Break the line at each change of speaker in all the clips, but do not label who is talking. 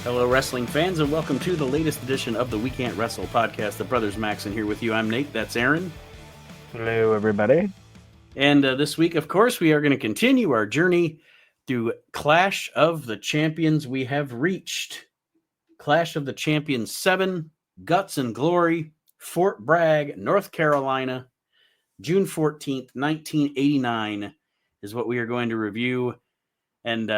Hello, wrestling fans, and welcome to the latest edition of the We Can't Wrestle podcast. The Brothers Max in here with you. I'm Nate. That's Aaron.
Hello, everybody.
And this week, of course, we are going to continue our journey through Clash of the Champions. We have reached Clash of the Champions VII, Guts and Glory, Fort Bragg, North Carolina, June 14th, 1989 is what we are going to review. And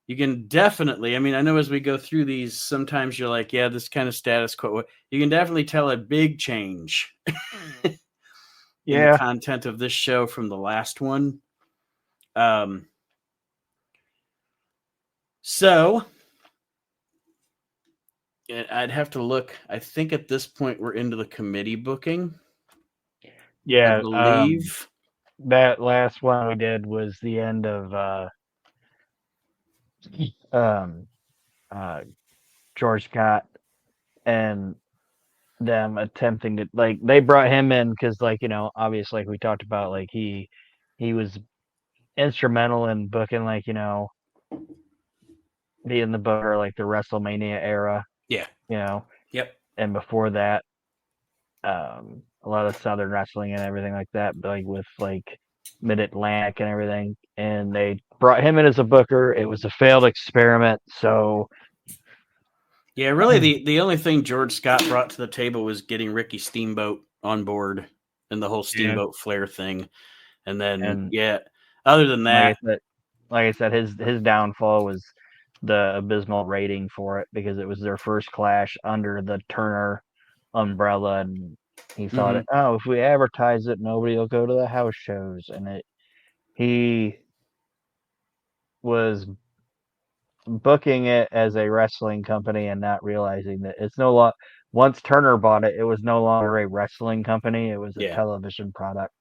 you can definitely, I know as we go through these, sometimes you're like, yeah, this kind of status quo. You can definitely tell a big change in the content of this show from the last one. So I'd have to look. I think at this point we're into the committee booking.
Yeah,
I believe
that last one we did was the end of George Scott and them attempting to, like, they brought him in because, like, obviously, like we talked about, like he was instrumental in booking, like, being the booker, like the WrestleMania era.
Yeah. Yep.
And before that, a lot of Southern wrestling and everything like that, but like with like Mid-Atlantic and everything. And they brought him in as a booker. It was a failed experiment, so
yeah, really the only thing George Scott brought to the table was getting Ricky Steamboat on board and the whole Steamboat Flair thing. And then other than that,
like I said, his downfall was the abysmal rating for it because it was their first clash under the Turner umbrella, and he thought, oh, if we advertise it, nobody will go to the house shows. And he was booking it as a wrestling company and not realizing that it's no longer, once Turner bought it, it was no longer a wrestling company. It was a television product.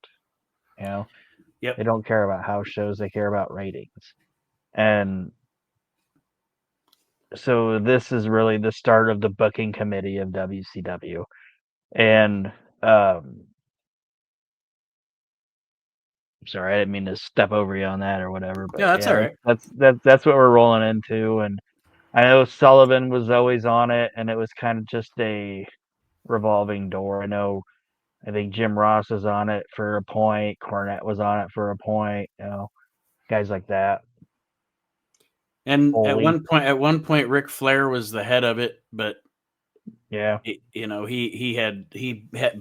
They don't care about house shows. They care about ratings. And so this is really the start of the booking committee of WCW. And sorry, I didn't mean to step over you on that or whatever, but
that's all right.
That's what we're rolling into. And I know Sullivan was always on it, and it was kind of just a revolving door. I think Jim Ross was on it for a point, Cornette was on it for a point, guys like that.
And at one point, Ric Flair was the head of it, but he had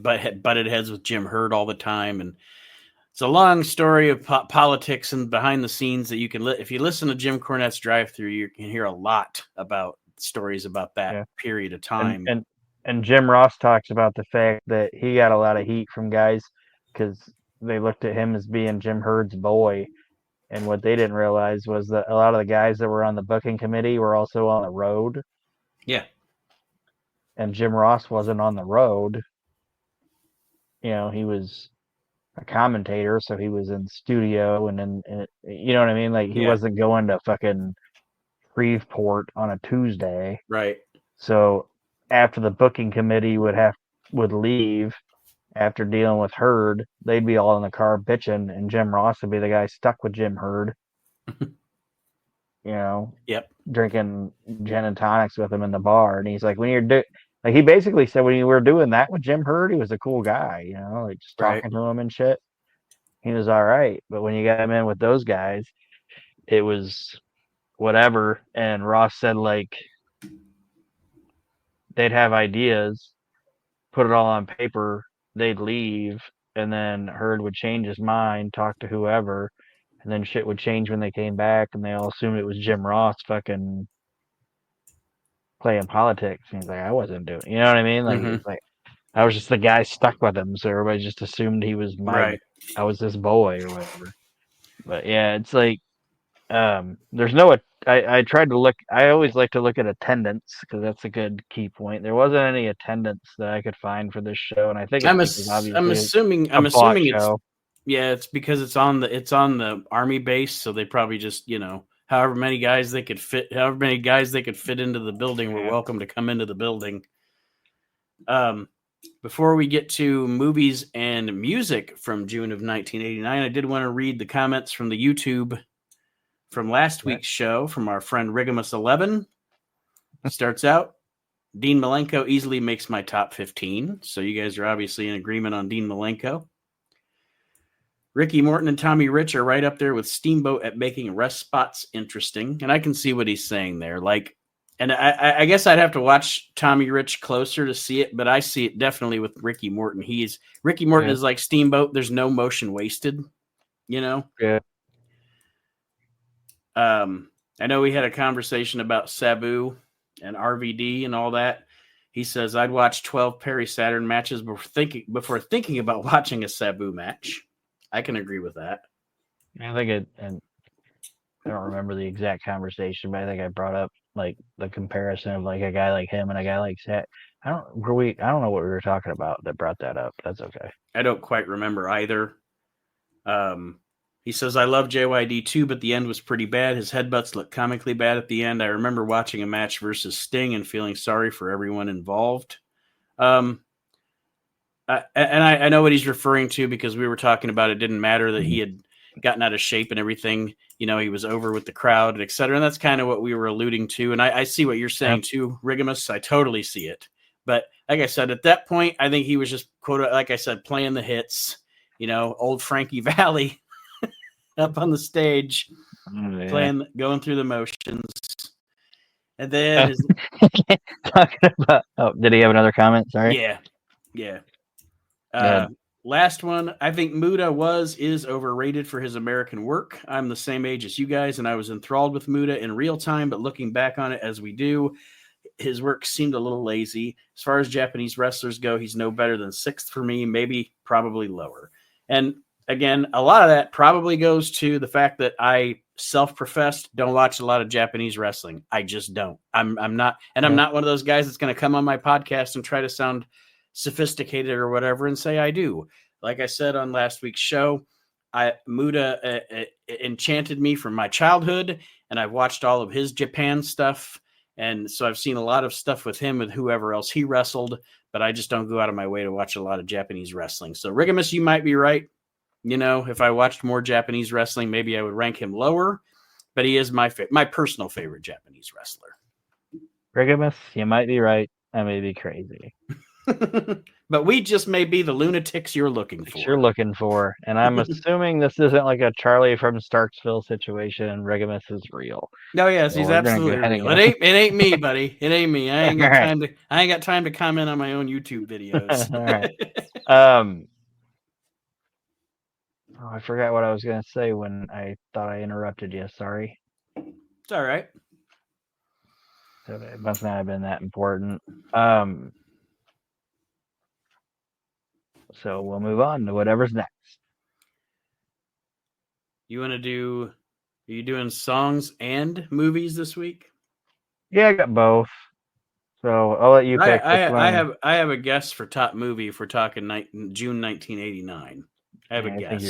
butted heads with Jim Herd all the time, and it's a long story of politics and behind the scenes that you can if you listen to Jim Cornette's Drive-Thru, you can hear a lot about stories about that period of time.
And Jim Ross talks about the fact that he got a lot of heat from guys because they looked at him as being Jim Herd's boy. And what they didn't realize was that a lot of the guys that were on the booking committee were also on the road.
Yeah.
And Jim Ross wasn't on the road. He was a commentator, so he was in studio and you know what I mean? Like he wasn't going to fucking Shreveport on a Tuesday.
Right.
So after the booking committee would leave after dealing with Herd, they'd be all in the car bitching, and Jim Ross would be the guy stuck with Jim Herd. Drinking gin and tonics with him in the bar, and he's like, he basically said when you were doing that with Jim Herd, he was a cool guy, like just talking to him and shit. He was all right, but when you got him in with those guys, it was whatever. And Ross said like they'd have ideas, put it all on paper, they'd leave, and then Herd would change his mind, talk to whoever, and then shit would change when they came back, and they all assumed it was Jim Ross fucking playing politics. And he's like, I wasn't doing, you know what I mean? Like, it's like I was just the guy stuck with him, so everybody just assumed he was I was his boy or whatever. But yeah, it's like there's no. I tried to look. I always like to look at attendance because that's a good key point. There wasn't any attendance that I could find for this show, and I think
I'm assuming it's because it's on the Army base, so they probably just however many guys they could fit into the building were welcome to come into the building. Before we get to movies and music from June of 1989, I did want to read the comments from the YouTube from last week's show from our friend Rigamus11. Starts out, Dean Malenko easily makes my top 15. So you guys are obviously in agreement on Dean Malenko. Ricky Morton and Tommy Rich are right up there with Steamboat at making rest spots interesting. And I can see what he's saying there. Like, and I guess I'd have to watch Tommy Rich closer to see it, but I see it definitely with Ricky Morton. Ricky Morton is like Steamboat. There's no motion wasted, you know?
Yeah.
I know we had a conversation about Sabu and RVD and all that. He says, I'd watch 12 Perry Saturn matches before thinking about watching a Sabu match. I can agree with that.
I think and I don't remember the exact conversation, but I think I brought up like the comparison of like a guy like him and a guy like Sat. I don't know what we were talking about that brought that up. That's okay.
I don't quite remember either. He says, I love JYD too, but the end was pretty bad. His headbutts looked comically bad at the end. I remember watching a match versus Sting and feeling sorry for everyone involved. I know what he's referring to because we were talking about it didn't matter that he had gotten out of shape and everything. You know, he was over with the crowd, et cetera. And that's kind of what we were alluding to. And I see what you're saying too, Rigamus. I totally see it. But like I said, at that point, I think he was just, quote, like I said, playing the hits, you know, old Frankie Valli up on the stage, going through the motions. And then
talking about, did he have another comment? Sorry.
Yeah. Last one. I think Muda is overrated for his American work. I'm the same age as you guys, and I was enthralled with Muda in real time, but looking back on it as we do, his work seemed a little lazy. As far as Japanese wrestlers go, he's no better than 6th for me, maybe probably lower. And again, a lot of that probably goes to the fact that I self-professed don't watch a lot of Japanese wrestling. I just don't. I'm not, and I'm not one of those guys that's going to come on my podcast and try to sound sophisticated or whatever and say I do. Like I said on last week's show, Muda enchanted me from my childhood, and I've watched all of his Japan stuff, and so I've seen a lot of stuff with him with whoever else he wrestled, but I just don't go out of my way to watch a lot of Japanese wrestling. So Rigamus, you might be right. You know, if I watched more Japanese wrestling, maybe I would rank him lower, but he is my personal favorite Japanese wrestler.
Rigamus, you might be right. I may be crazy.
But we just may be the lunatics you're looking for.
And I'm assuming this isn't like a Charlie from Starksville situation and Regimus is real.
No, yes, he's absolutely real. It ain't me, buddy. It ain't me. I ain't got time to comment on my own YouTube videos.
All right. I forgot what I was gonna say when I thought I interrupted you. Sorry.
It's all right.
So it must not have been that important. So we'll move on to whatever's next.
Are you doing songs and movies this week?
Yeah, I got both. So I'll let you pick.
I have a guess for top movie if we're talking June 1989. I have a guess.
I think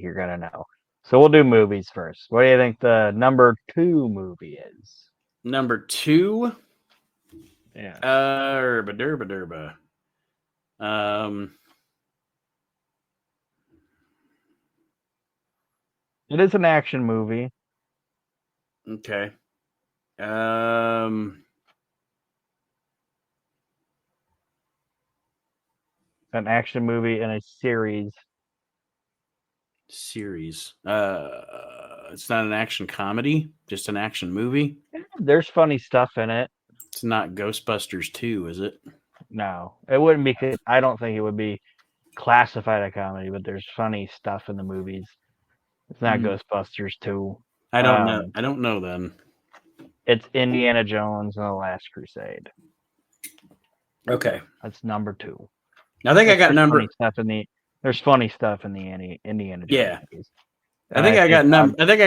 you're gonna know. So we'll do movies first. What do you think the number 2 movie is?
Number 2?
Yeah.
Derba.
It is an action movie.
Okay.
An action movie and a series.
It's not an action comedy, just an action movie.
There's funny stuff in it.
It's not Ghostbusters 2, is it?
No, it wouldn't be. I don't think it would be classified a comedy, but there's funny stuff in the movies. It's not Ghostbusters 2.
I don't know. I don't know then.
It's Indiana Jones and the Last Crusade.
Okay.
That's number 2.
I think I got number.
There's funny stuff in the Indiana Jones movies.
I think I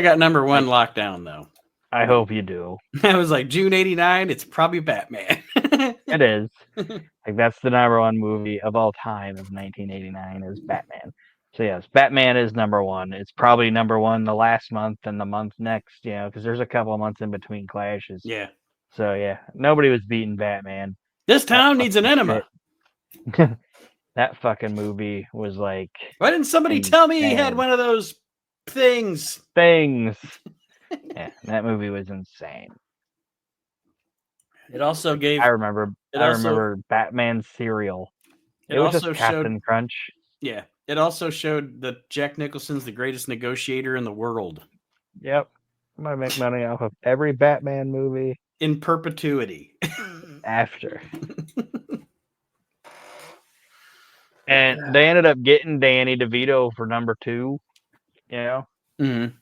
got number 1 locked down though.
I hope you do.
I was like June 89. It's probably Batman.
It is. Like that's the number 1 movie of all time of 1989 is Batman. So yes, Batman is number 1. It's probably number 1 the last month and the month next, because there's a couple of months in between clashes.
Yeah.
So yeah, nobody was beating Batman.
This town needs an enema.
That fucking movie was like.
Why didn't somebody tell me he had one of those things?
Yeah, that movie was insane.
It also gave.
I remember
It also.
Batman cereal.
It
It was just
also showed.
Captain Crunch.
Yeah. It also showed that Jack Nicholson's the greatest negotiator in the world
Yep. I'm gonna make money off of every Batman movie
in perpetuity.
after. And they ended up getting Danny DeVito for number 2, you know.
Mm-hmm.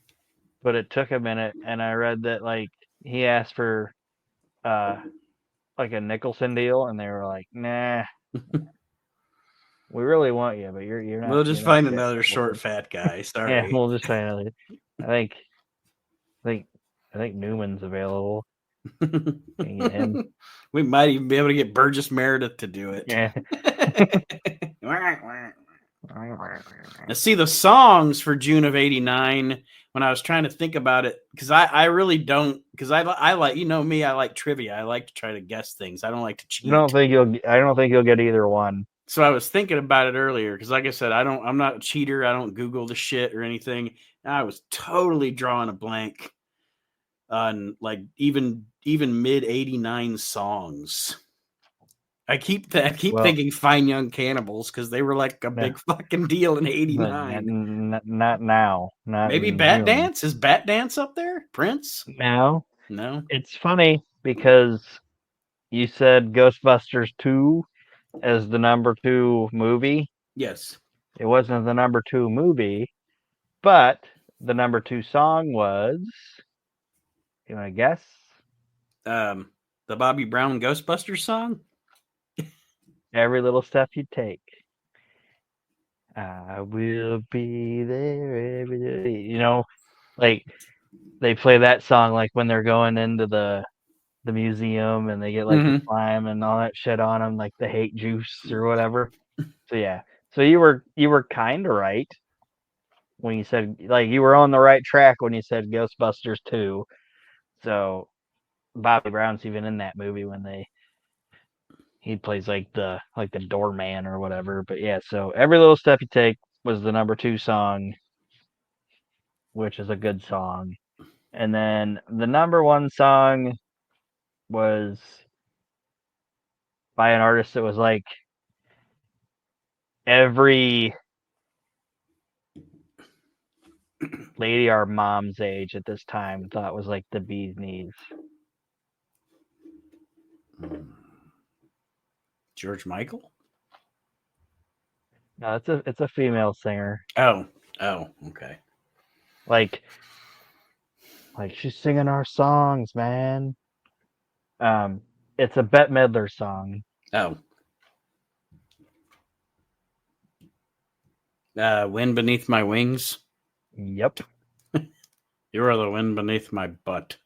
But it took a minute, and I read that like he asked for uh like a Nicholson deal, and they were like, "Nah, we really want you, but you're
We'll
not
just find
fit,
another short,
Nicholson."
fat guy.
Yeah,
Sorry.
we'll just try another. I think I think I think Newman's available. Can get him.
We might even be able to get Burgess Meredith to do it.
Yeah.
Now, see, the songs for June of '89, when I was trying to think about it, because I really don't, because I like, you know me, I like trivia. I like to try to guess things. I don't like to cheat.
I don't think you'll get either one.
So I was thinking about it earlier, because like I said, I'm not a cheater. I don't Google the shit or anything. And I was totally drawing a blank on like even mid '89 songs. I keep
Well,
thinking Fine Young Cannibals because they were like a
no,
big fucking deal in '89.
not now, not
Maybe
in
Bat
June.
Dance? Is Bat Dance up there? Prince?
Now
No.
it's funny because you said Ghostbusters 2 as the number 2 movie.
Yes.
It wasn't the number 2 movie, but the number 2 song was. You want to guess?
The Bobby Brown Ghostbusters song?
Every little step you take. I will be there every day. You know, like they play that song like when they're going into the museum and they get like the
Mm-hmm.
slime and all that shit on them, like the hate juice or whatever. So yeah, so you were kind of right when you said like you were on the right track when you said Ghostbusters 2. So Bobby Brown's even in that movie when he plays like the doorman or whatever. But yeah, so every little step you take was the number 2 song, which is a good song. And then the number 1 song was by an artist that was like every lady our mom's age at this time thought was like the bee's knees.
George Michael?
No, it's a female singer.
Oh. Oh, okay.
Like she's singing our songs, man. Um, it's a Bette Midler song.
Oh. Wind Beneath My Wings.
Yep.
You are the wind beneath my butt.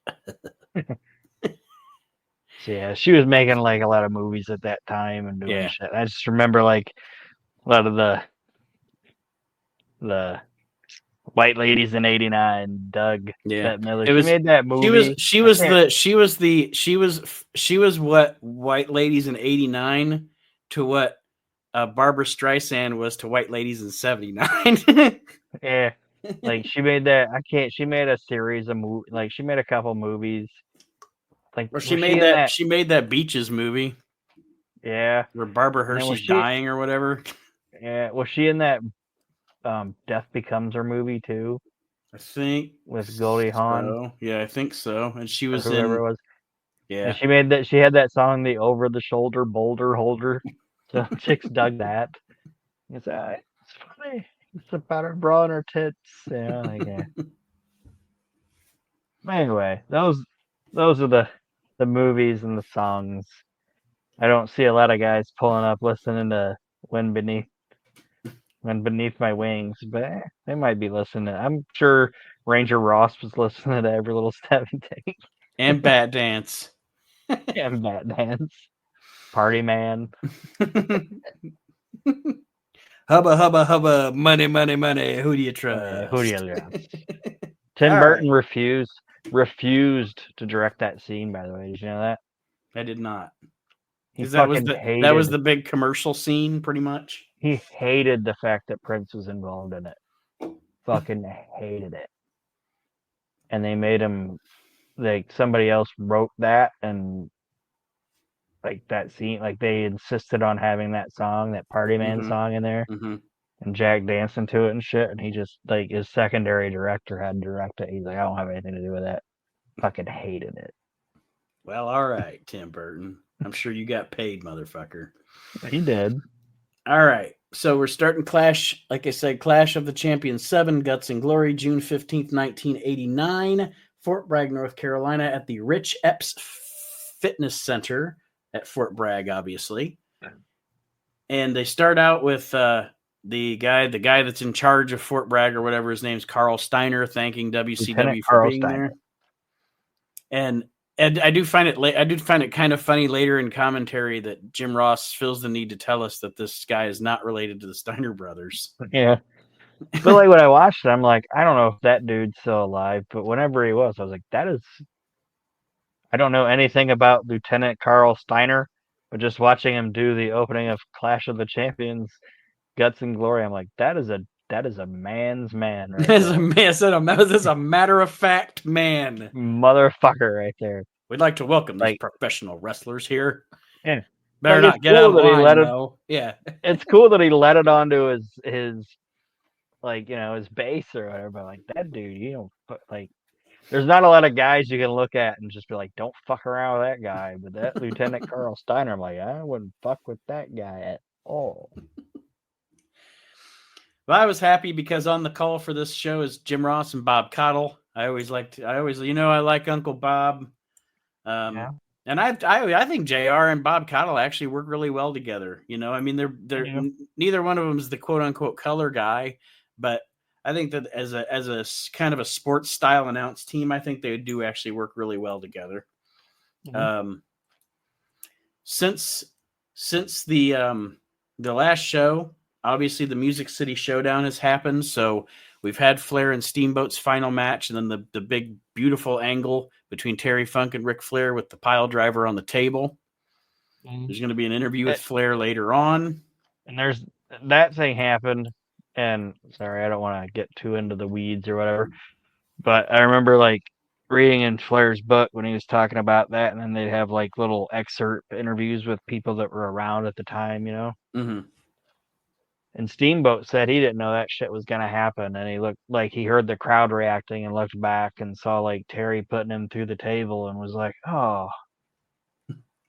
So yeah, she was making like a lot of movies at that time and doing
Yeah.
shit. I just remember like a lot of the white ladies in '89. Doug
Yeah.
Bette Midler.
It
She
was
made that movie. I can't.
she was what white ladies in '89 to what Barbara Streisand was to white ladies in '79.
Yeah, like she made that. I can't. She made a series of like she made a couple movies. Like
Well,
was she in that?
she made that Beaches movie
Yeah.
where Barbara
And then was
Hershey's
she?
dying or whatever.
Yeah. Was she in that? Death Becomes Her movie too
I think
with Goldie Hawn
so. Yeah, I think so. And she
or
was
whoever
in
it was. And
yeah.
she made that. She had that song, the Over the Shoulder Boulder Holder. So chicks dug that. It's funny. It's about her bra and her tits. You know, like yeah. Anyway, those are the movies and the songs. I don't see a lot of guys pulling up listening to Wind Beneath My Wings, but they might be listening. I'm sure Ranger Ross was listening to Every Little Step You Take
And Bat Dance.
and Bat Dance, Party Man.
Hubba hubba hubba, money, money, money. Who do you
Who do you
trust?
trust? Tim
All right.
Burton refused to direct that scene. By the way, did you know that?
I did not.
He
Because
fucking
that was
hated.
the big commercial scene, pretty much.
He hated the fact that Prince was involved in it. Fucking hated it. And they made him like somebody else wrote that and like that scene, like they insisted on having that song, that Party Man
Mm-hmm.
song in there,
Mm-hmm.
and Jack dancing to it and shit, and he just like his secondary director had to direct it. He's like, I don't have anything to do with that. Fucking hated it.
Well, all right, Tim Burton. I'm sure you got paid, motherfucker.
He did.
All right. So we're starting Clash, like I said, Clash of the Champions 7, Guts and Glory, June 15th, 1989, Fort Bragg, North Carolina, at the Rich Epps Fitness Center at Fort Bragg, obviously. And they start out with the guy that's in charge of Fort Bragg or whatever his name's, Carl Steiner, thanking
Lieutenant
WCW for
Carl
being
Steiner.
there. And I do find it kind of funny later in commentary that Jim Ross feels the need to tell us that this guy is not related to the Steiner brothers.
Yeah. But like when I watched it, I'm like, I don't know if that dude's still alive, but whenever he was, I was like, that is. I don't know anything about Lieutenant Carl Steiner, but just watching him do the opening of Clash of the Champions, Guts and Glory, I'm like, that is a man's man right
As
there,
a matter of fact man.
motherfucker right there.
We'd like to welcome these
Like,
professional wrestlers here.
yeah,
Better
like it's
not get out
cool
of
that he
line,
let it.
though. Yeah.
It's cool that he let it onto his like his base or whatever. But like that dude, like there's not a lot of guys you can look at and just be like, don't fuck around with that guy. But that Lieutenant Carl Steiner, I'm like, I wouldn't fuck with that guy at all.
Well, I was happy because on the call for this show is Jim Ross and Bob Cottle. I like Uncle Bob.
Yeah,
And I think JR and Bob Cottle actually work really well together. I mean, they're
you know,
neither one of them is the quote unquote color guy, but I think that as a kind of a sports style announced team, I think they do actually work really well together.
mhm.
Um, since the last show, obviously the Music City Showdown has happened, so we've had Flair and Steamboat's final match, and then the big beautiful angle between Terry Funk and Ric Flair with the pile driver on the table.
Mhm.
There's going to be an interview with Flair later on.
And there's that thing happened, and sorry, I don't want to get too into the weeds or whatever, but I remember like reading in Flair's book when he was talking about that, and then they'd have like little excerpt interviews with people that were around at the time,
Mm-hmm.
And Steamboat said he didn't know that shit was gonna happen, and he looked like he heard the crowd reacting and looked back and saw like Terry putting him through the table and was like, "Oh."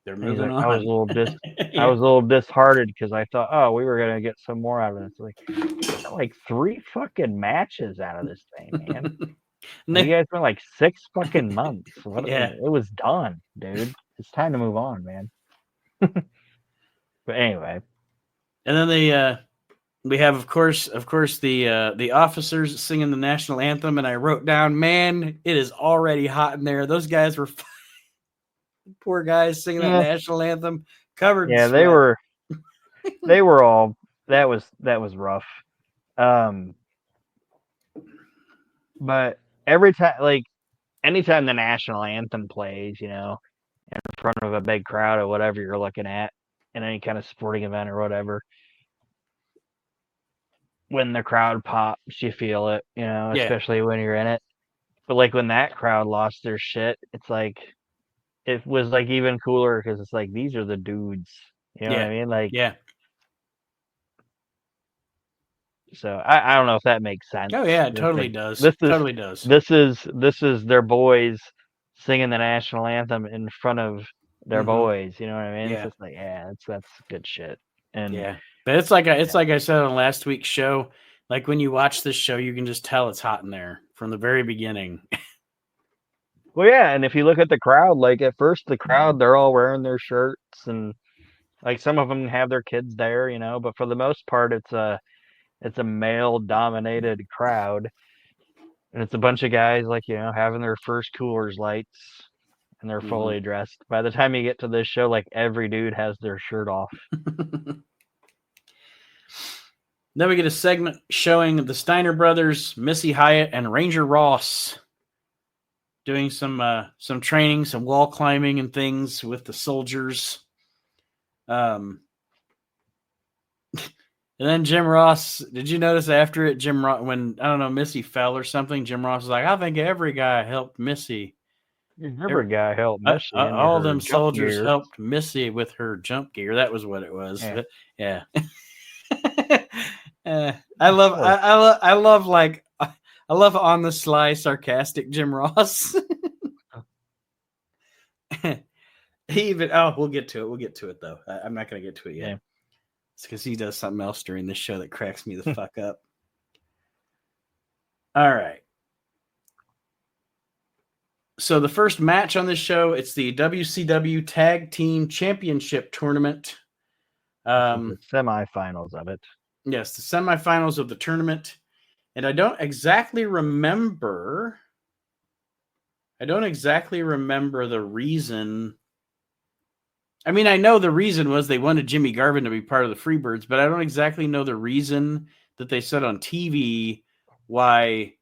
They're
And he's
moving
like, "I was a
on.
little I
Yeah.
was a little disheartened because I thought, oh, we were gonna get some more out of this. Like, we got like 3 fucking matches out of this thing, man. And you guys went like 6 fucking months. What?
Yeah.
It was done, dude. It's time to move on, man." But anyway,
And then we have of course the officers singing the national anthem, and I wrote down, man, it is already hot in there. Those guys were poor guys singing that
yeah,
national anthem covered in
yeah,
sweat.
they were all that was rough. Um, but every time, like anytime the national anthem plays, in front of a big crowd or whatever you're looking at in any kind of sporting event or whatever, when the crowd pops, you feel it,
Yeah.
especially when you're in it. But like when that crowd lost their shit, it's like it was like even cooler because it's like these are the dudes. You know what
Yeah.
I mean? Like,
Yeah.
so I don't know if that makes sense.
Oh yeah, it
It's
totally
like
does.
this is
Totally does.
this is their boys singing the national anthem in front of their
Mm-hmm.
boys. You know what I mean? So
Yeah.
it's like, yeah, that's good shit. And
Yeah. But it's
yeah.
like I said on last week's show. Like when you watch this show, you can just tell it's hot in there from the very beginning.
Well, yeah, and if you look at the crowd, like at first the crowd, they're all wearing their shirts, and like some of them have their kids there, but for the most part, it's a male dominated crowd, and it's a bunch of guys like having their first Coors Lights, and they're
Mm-hmm.
fully dressed. By the time you get to this show, like every dude has their shirt off.
Then we get a segment showing the Steiner brothers, Missy Hyatt, and Ranger Ross doing some training, some wall climbing and things with the soldiers. Um, and then Jim Ross. Did you notice after it, Jim Ross, when I don't know Missy fell or something, Jim Ross was like, "I think every guy helped Missy."
Every guy helped Missy into
all
her
them
jump
soldiers
gear.
helped Missy with her jump gear. That was what it was.
Yeah.
But, yeah. I
Of
love
course.
I love like I love on the sly sarcastic Jim Ross. He even we'll get to it. We'll get to it though. I'm not going to get to it yet.
Yeah.
It's because he does something else during this show that cracks me the fuck up. All right. So the first match on this show, it's the WCW Tag Team Championship Tournament.
The semifinals of it.
Yes, the semifinals of the tournament. And I don't exactly remember the reason. I mean, I know the reason was they wanted Jimmy Garvin to be part of the Freebirds, but I don't exactly know the reason that they said on TV why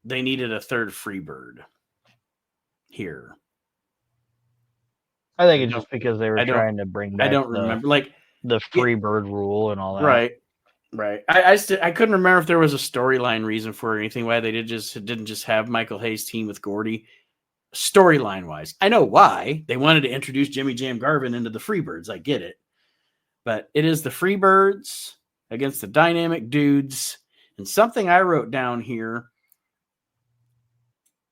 they needed a third Freebird here.
I think it's just because they were
I don't-
trying to bring back
I don't remember. Like
the Freebird rule and all that.
Right. I couldn't remember if there was a storyline reason for it or anything why they didn't just have Michael Hayes team with Gordy. Storyline wise, I know why they wanted to introduce Jimmy Jam Garvin into the Freebirds. I get it, but it is the Freebirds against the Dynamic Dudes, and something I wrote down here.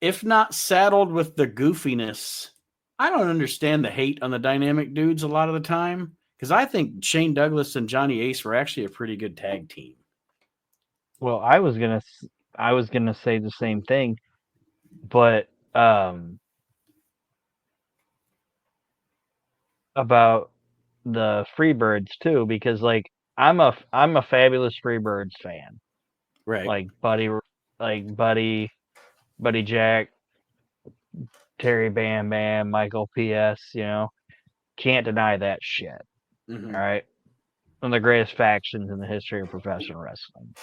If not saddled with the goofiness, I don't understand the hate on the Dynamic Dudes a lot of the time. Because I think Shane Douglas and Johnny Ace were actually a pretty good tag team.
Well, I was gonna say the same thing, but about the Freebirds too, because like I'm a fabulous Freebirds fan.
Right.
Like Buddy Jack, Terry Bam Bam, Michael P.S. You know, can't deny that shit.
Mm-hmm.
All right. One of the greatest factions in the history of professional wrestling.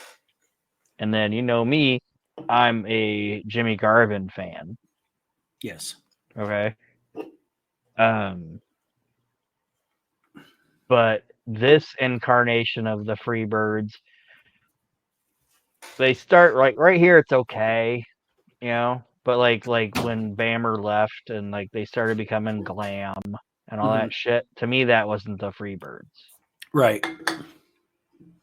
And then you know me, I'm a Jimmy Garvin fan.
Yes.
Okay. But this incarnation of the Freebirds, they start right here. It's okay, you know. But like when Bammer left and like they started becoming glam and all that shit. To me, that wasn't the Freebirds.
Right.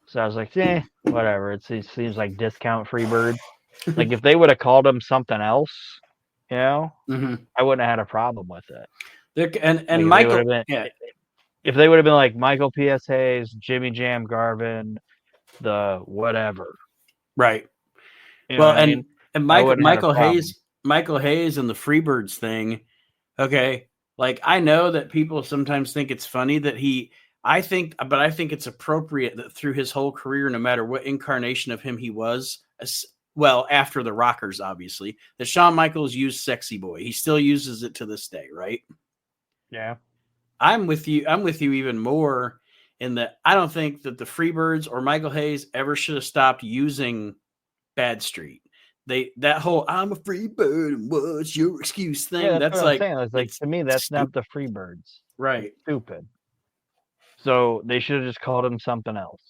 So I was like, whatever. It seems like discount Freebirds. Like if they would have called them something else, you know, I wouldn't have had a problem with it.
And
like
Michael,
if they would have been like Michael P.S. Hayes, Jimmy Jam Garvin, the whatever.
Right.
You know
and Michael Hayes and the Freebirds thing. Okay. Like I know that people sometimes think it's funny that I think it's appropriate that through his whole career, no matter what incarnation of him he was, well, after the Rockers, obviously, that Shawn Michaels used Sexy Boy. He still uses it to this day, right?
Yeah.
I'm with you even more in that I don't think that the Freebirds or Michael Hayes ever should have stopped using Bad Street. That whole "I'm a Freebird and what's your excuse" thing.
Yeah,
that's
what
like,
I'm saying. It's like to me, that's not the Freebirds.
Right.
It's stupid. So they should have just called him something else.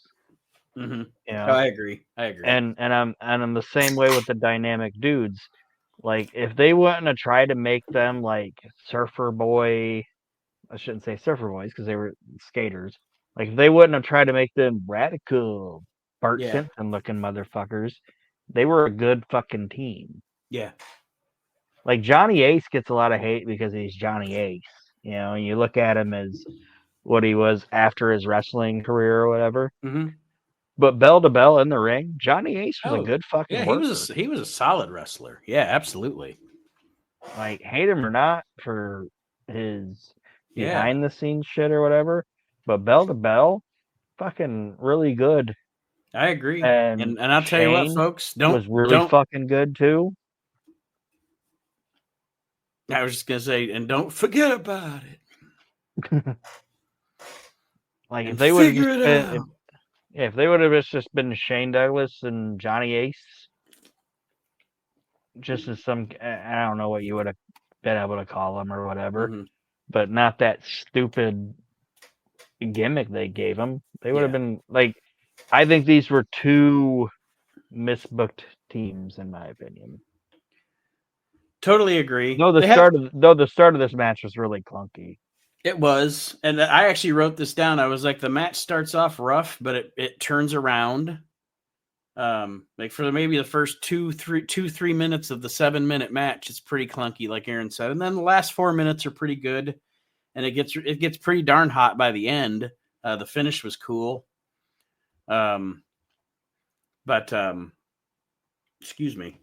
Mm-hmm.
You know?
I agree.
And I'm the same way with the Dynamic Dudes. Like if they wouldn't have tried to make them like Surfer Boy, I shouldn't say Surfer Boys because they were skaters. Like if they wouldn't have tried to make them radical Bart Simpson looking motherfuckers, they were a good fucking team.
Yeah.
Like Johnny Ace gets a lot of hate because he's Johnny Ace. You know, and you look at him as what he was after his wrestling career or whatever.
Mm-hmm.
But bell to bell in the ring, Johnny Ace was a good fucking worker.
He was a solid wrestler. Yeah, absolutely.
Like hate him or not for his behind the scenes shit or whatever, but bell to bell, fucking really good.
I agree.
And
I'll tell you what, folks,
was really fucking good too.
I was just gonna say, and don't forget about it.
Like if they would have if they would have just been Shane Douglas and Johnny Ace, just as some, I don't know what you would have been able to call them or whatever, but not that stupid gimmick they gave them. They would have been like, I think these were two misbooked teams in my opinion.
totally agree.
Though the start of this match was really clunky.
It was, and I actually wrote this down. I was like, the match starts off rough, but it turns around. Like for maybe the first 3 minutes of the 7-minute match, it's pretty clunky, like Aaron said, and then the last 4 minutes are pretty good, and it gets pretty darn hot by the end. The finish was cool. But excuse me.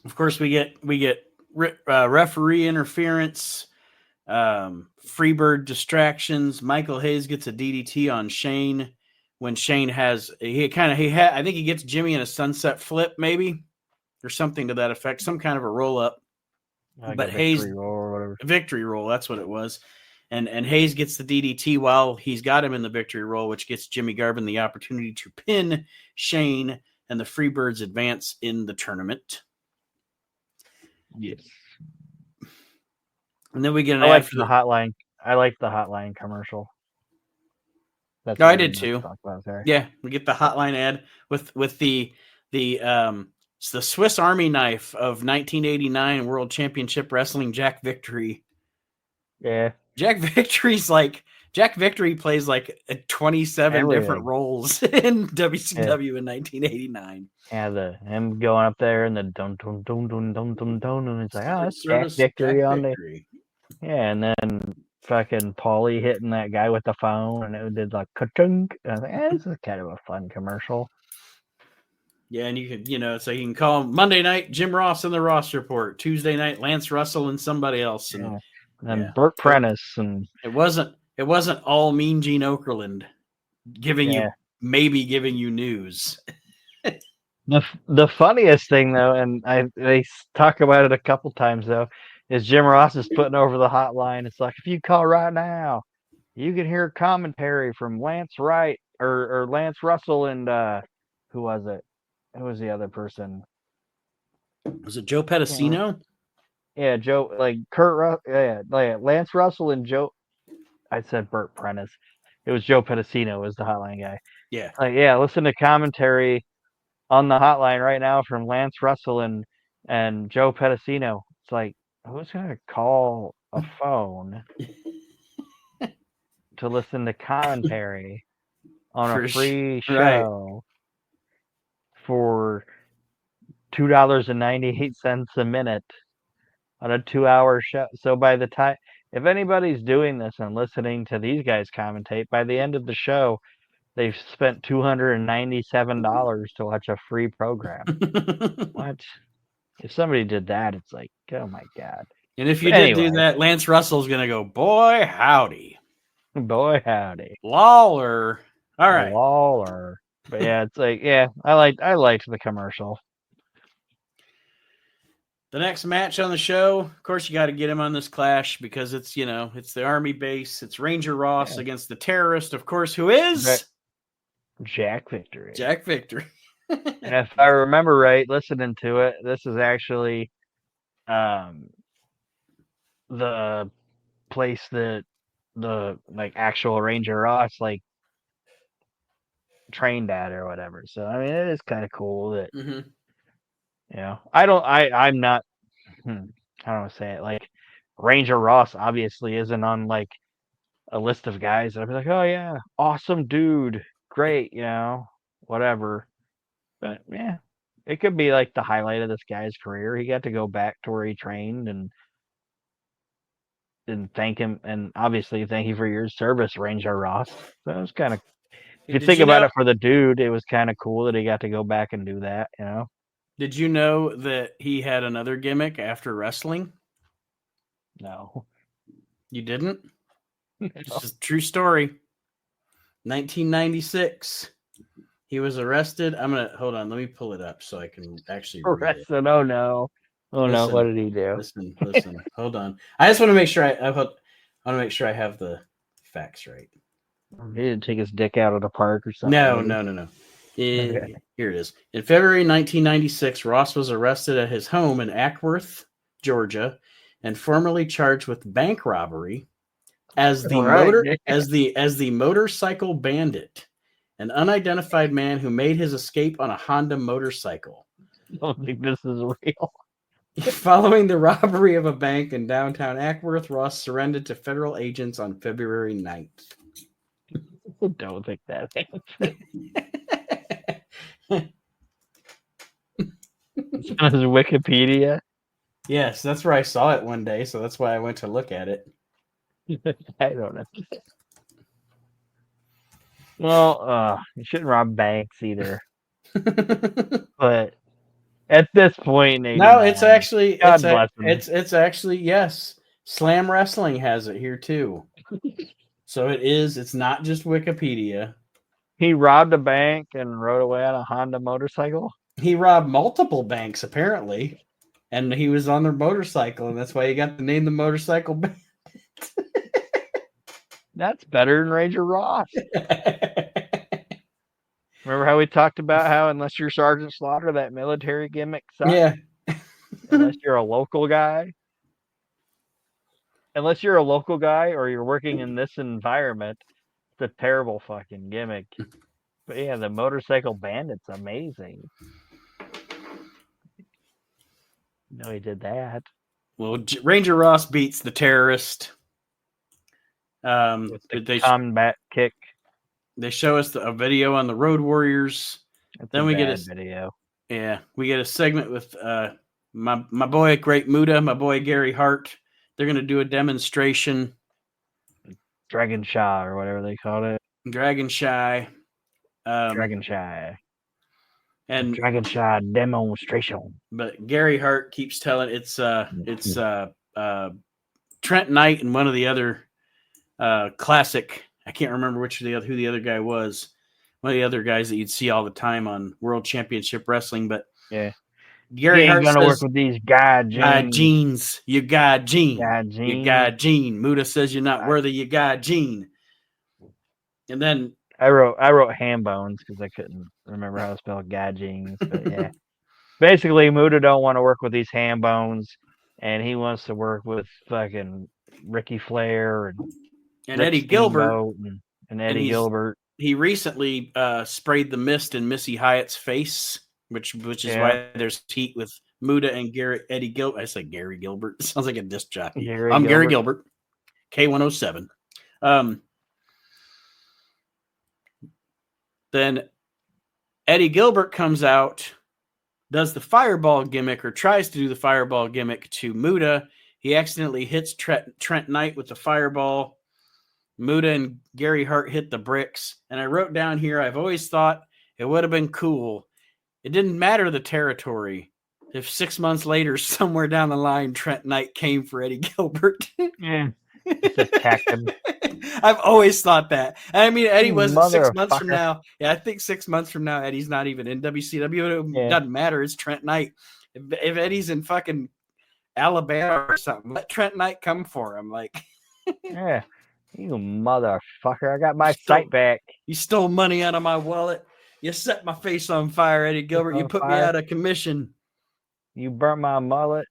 Of course, we get referee interference, Freebird distractions. Michael Hayes gets a DDT on Shane when Shane I think he gets Jimmy in a sunset flip, maybe, or something to that effect, some kind of a roll up.
Like
but
Hayes roll or whatever.
Victory roll, that's what it was. And Hayes gets the DDT while he's got him in the victory roll, which gets Jimmy Garvin the opportunity to pin Shane, and the Freebirds advance in the tournament.
Yes.
And then we get an
I
ad
like
for
the hotline. I like the hotline commercial.
That's I did too.
There.
Yeah, we get the hotline ad with the Swiss Army knife of 1989 World Championship Wrestling Jack Victory.
Yeah.
Jack Victory plays like 27 different roles in WCW in 1989.
Yeah, him going up there and the dun dun dun dun dun dun dun, and it's like, oh, that's Jack Victory on the. Yeah, and then fucking Paulie hitting that guy with the phone, and it did like ka-chunk. I was like, this is kind of a fun commercial.
Yeah, and you can, so you can call him Monday night Jim Ross in the Ross Report, Tuesday night Lance Russell and somebody else,
and Burt Prentice, and
it wasn't all Mean Gene Okerlund giving you news.
The funniest thing though, and they talk about it a couple times though, is Jim Ross is putting over the hotline. It's like, if you call right now, you can hear commentary from Lance Wright or Lance Russell and who was it? Who was the other person?
Was it Joe Pedicino?
Yeah, Joe, like Lance Russell and Joe. I said Burt Prentice. It was Joe Pedicino was the hotline guy.
Yeah.
Listen to commentary on the hotline right now from Lance Russell and Joe Pedicino. It's like, who's gonna call a phone to listen to commentary on a free show for $2.98 a minute on a 2-hour show? So by the time, if anybody's doing this and listening to these guys commentate, by the end of the show, they've spent $297 to watch a free program. What? If somebody did that, it's like, oh my God.
And if you did do that, Lance Russell's going to go, boy, howdy.
Boy, howdy.
Lawler. All right.
Lawler. But yeah, it's like, yeah, I liked the commercial.
The next match on the show, of course, you got to get him on this clash because it's, it's the Army base. It's Ranger Ross against the terrorist, of course, who is
Jack Victory.
Jack Victory.
And if I remember right, listening to it, this is actually the place that the actual Ranger Ross trained at or whatever. So I mean, it is kind of cool that I'm not. I don't want to say it Ranger Ross obviously isn't on a list of guys that I'd be like, oh yeah, awesome dude, great, whatever. But yeah, it could be the highlight of this guy's career. He got to go back to where he trained and thank him, and obviously thank you for your service, Ranger Ross. So it was kind of, if you think about it, for the dude, it was kind of cool that he got to go back and do that. Did
you know that he had another gimmick after wrestling?
No.
You didn't? No. It's a true story. 1996. He was arrested. Hold on. Let me pull it up so I can actually read it.
Oh no. Oh no, what did he do?
Listen. Hold on. I just want to make sure I have the facts right.
He didn't take his dick out of the park or something.
No. Okay. Here it is. In February 1996, Ross was arrested at his home in Ackworth, Georgia, and formally charged with bank robbery as the motorcycle bandit, an unidentified man who made his escape on a Honda motorcycle.
I don't think this is real.
Following the robbery of a bank in downtown Ackworth, Ross surrendered to federal agents on February 9th.
I don't think that happened. It's on his Wikipedia.
Yes, that's where I saw it one day, so that's why I went to look at it.
I don't know. Well, you shouldn't rob banks either. But at this point in 89,
No, it's actually
God bless him.
it's actually yes. Slam Wrestling has it here too. So it's not just Wikipedia.
He robbed a bank and rode away on a Honda motorcycle.
He robbed multiple banks apparently, and he was on their motorcycle, and that's why he got the name the Motorcycle Bandit.
That's better than Ranger Ross. Remember how we talked about how unless you're Sergeant Slaughter, that military gimmick sucks?
Yeah.
Unless you're a local guy. Unless you're a local guy or you're working in this environment, it's a terrible fucking gimmick. But yeah, the Motorcycle Bandit's amazing. No, he did that.
Well, Ranger Ross beats the terrorist.
With the combat kick.
They show us a video on the Road Warriors.
Then we get a video.
Yeah, we get a segment with my boy Great Muta, my boy Gary Hart. They're gonna do a demonstration.
Dragon Shy or whatever they called it.
Dragon Shy.
Dragon Shy.
And
Dragon Shy demonstration.
But Gary Hart keeps telling it's Trent Knight and one of the other classic. I can't remember who the other guy was. One of the other guys that you'd see all the time on World Championship Wrestling. But
yeah,
Gary Hart
gonna work with these guy
jeans. You got Gene.
You
got Gene. Muta says you're not worthy. You got Gene. And then
I wrote ham bones because I couldn't remember how to spell guy jeans. But yeah, basically Muta don't want to work with these ham bones, and he wants to work with fucking Ricky Flair and
Eddie Gilbert
and Eddie Gilbert.
He recently sprayed the mist in Missy Hyatt's face, which is why there's heat with Muta and Eddie Gilbert. I say Gary Gilbert. It sounds like a disc jockey. Gary Gilbert, K107. Then Eddie Gilbert comes out, does the fireball gimmick or tries to do the fireball gimmick to Muta. He accidentally hits Trent Knight with the fireball. Muta and Gary Hart hit the bricks. And I wrote down here, I've always thought it would have been cool. It didn't matter the territory. If 6 months later, somewhere down the line, Trent Knight came for Eddie Gilbert.
Yeah. Just attack him.
I've always thought that. And I mean, Eddie wasn't 6 months from now. Yeah, I think 6 months from now, Eddie's not even in WCW. It doesn't matter. It's Trent Knight. If Eddie's in fucking Alabama or something, let Trent Knight come for him. Like,
yeah. You motherfucker. I got my sight back.
You stole money out of my wallet. You set my face on fire, Eddie Gilbert. You put me out of commission.
You burnt my mullet.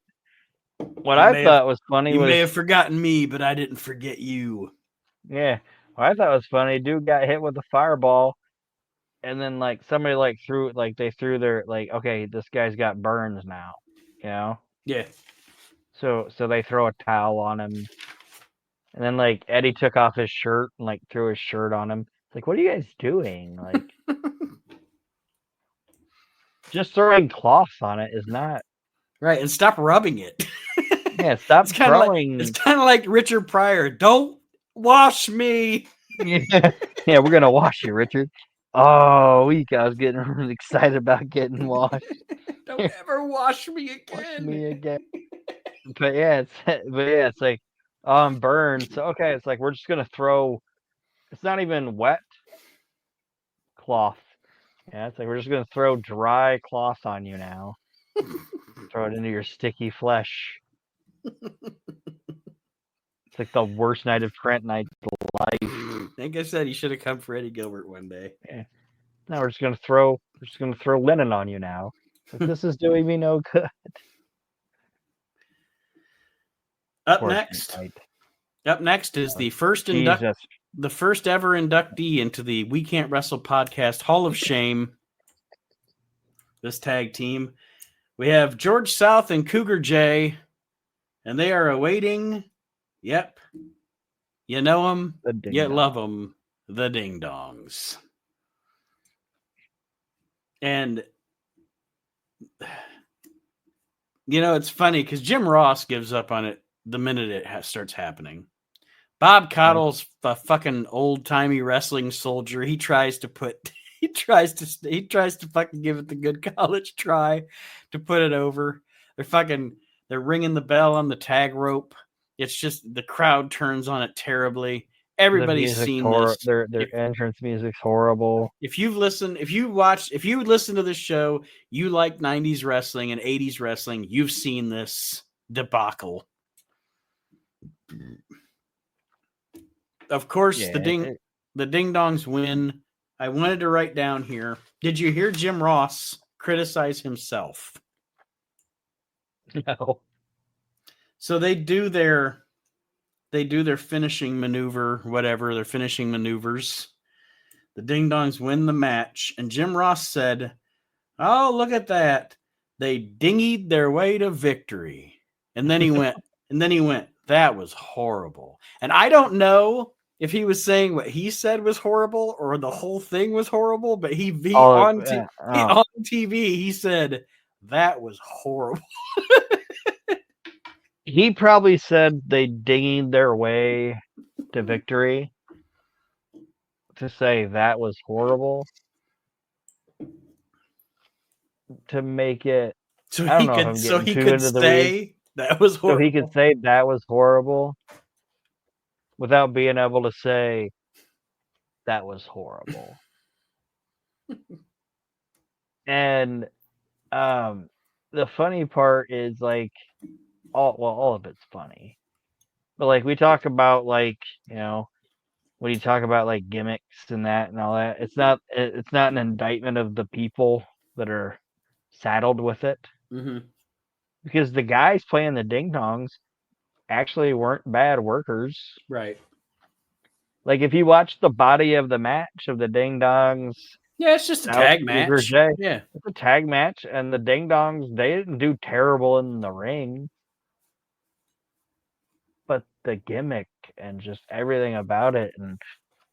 What I thought was funny was...
You may have forgotten me, but I didn't forget you.
Yeah. What I thought was funny, dude got hit with a fireball, and then, like, somebody, like, they threw their, like, okay, this guy's got burns now, you know?
Yeah.
So they throw a towel on him. And then, like, Eddie took off his shirt and, like, threw his shirt on him. It's like, what are you guys doing? Like, just throwing cloths on it is not...
Right, and stop rubbing it.
Yeah, stop throwing...
It's kind of like Richard Pryor. Don't wash me.
Yeah, we're going to wash you, Richard. Oh, I was getting really excited about getting washed.
Don't ever wash me again.
Wash me again. But yeah, it's like, oh, I'm burned. So, okay, it's like, we're just going to throw, it's not even wet cloth. Yeah, it's like, we're just going to throw dry cloth on you now. Throw it into your sticky flesh. It's like the worst night of Trent Knight's life.
Like I said, he should have come for Eddie Gilbert one day.
Yeah. Now we're just going to throw linen on you now. Like, this is doing me no good.
Up next is the first ever inductee into the We Can't Wrestle podcast Hall of Shame. This tag team We have George South and Cougar J, and they are awaiting, yep, you know them,
The ding
you
dong.
love them, the Ding Dongs. And, it's funny because Jim Ross gives up on it the minute it starts happening. Bob Cottle's a fucking old timey wrestling soldier. He tries to fucking give it the good college try to put it over. They're ringing the bell on the tag rope. It's just the crowd turns on it terribly. Everybody's seen this.
Their entrance music's horrible.
If you listen to this show, you like 90s wrestling and 80s wrestling, you've seen this debacle. Of course, the Ding Dongs win. I wanted to write down here. Did you hear Jim Ross criticize himself?
No.
So they do their finishing maneuver, whatever, their finishing maneuvers. The Ding Dongs win the match, and Jim Ross said, "Oh, look at that. They dingied their way to victory." And then he went, "That was horrible." And I don't know if he was saying what he said was horrible or the whole thing was horrible, but on TV he said that was horrible.
He probably said they dinged their way to victory to say that was horrible, to make it.
So
I don't
he
know if
could
I'm
so
getting
he
too
could
into the
say
weeds.
that was horrible.
So he could say that was horrible without being able to say that was horrible. And the funny part is like all of it's funny. But like we talk about like, when you talk about like gimmicks and that and all that, it's not an indictment of the people that are saddled with it.
Mm-hmm.
Because the guys playing the Ding Dongs actually weren't bad workers.
Right.
Like if you watch the body of the match of the Ding Dongs,
yeah, it's just a tag match. Yeah,
it's a tag match, and the Ding Dongs, they didn't do terrible in the ring, but the gimmick and just everything about it, and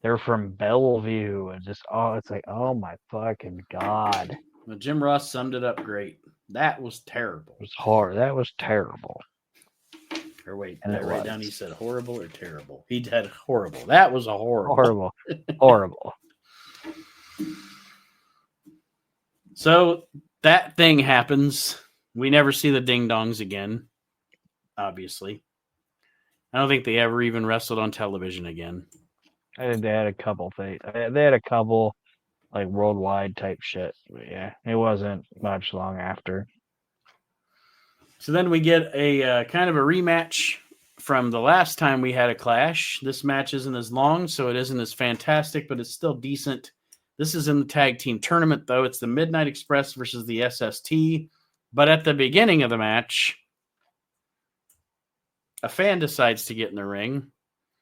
they're from Bellevue, and just it's like, oh my fucking god.
Well, Jim Ross summed it up great. That was terrible.
It was hard. That was terrible.
Or wait, did I write down he said horrible or terrible? He said horrible. That was a horrible.
Horrible.
So that thing happens. We never see the Ding Dongs again, obviously. I don't think they ever even wrestled on television again.
I think they had a couple things. They had a couple like worldwide type shit. But yeah, it wasn't much long after.
So then we get a kind of a rematch from the last time we had a clash. This match isn't as long, so it isn't as fantastic, but it's still decent. This is in the tag team tournament, though. It's the Midnight Express versus the SST. But at the beginning of the match, a fan decides to get in the ring.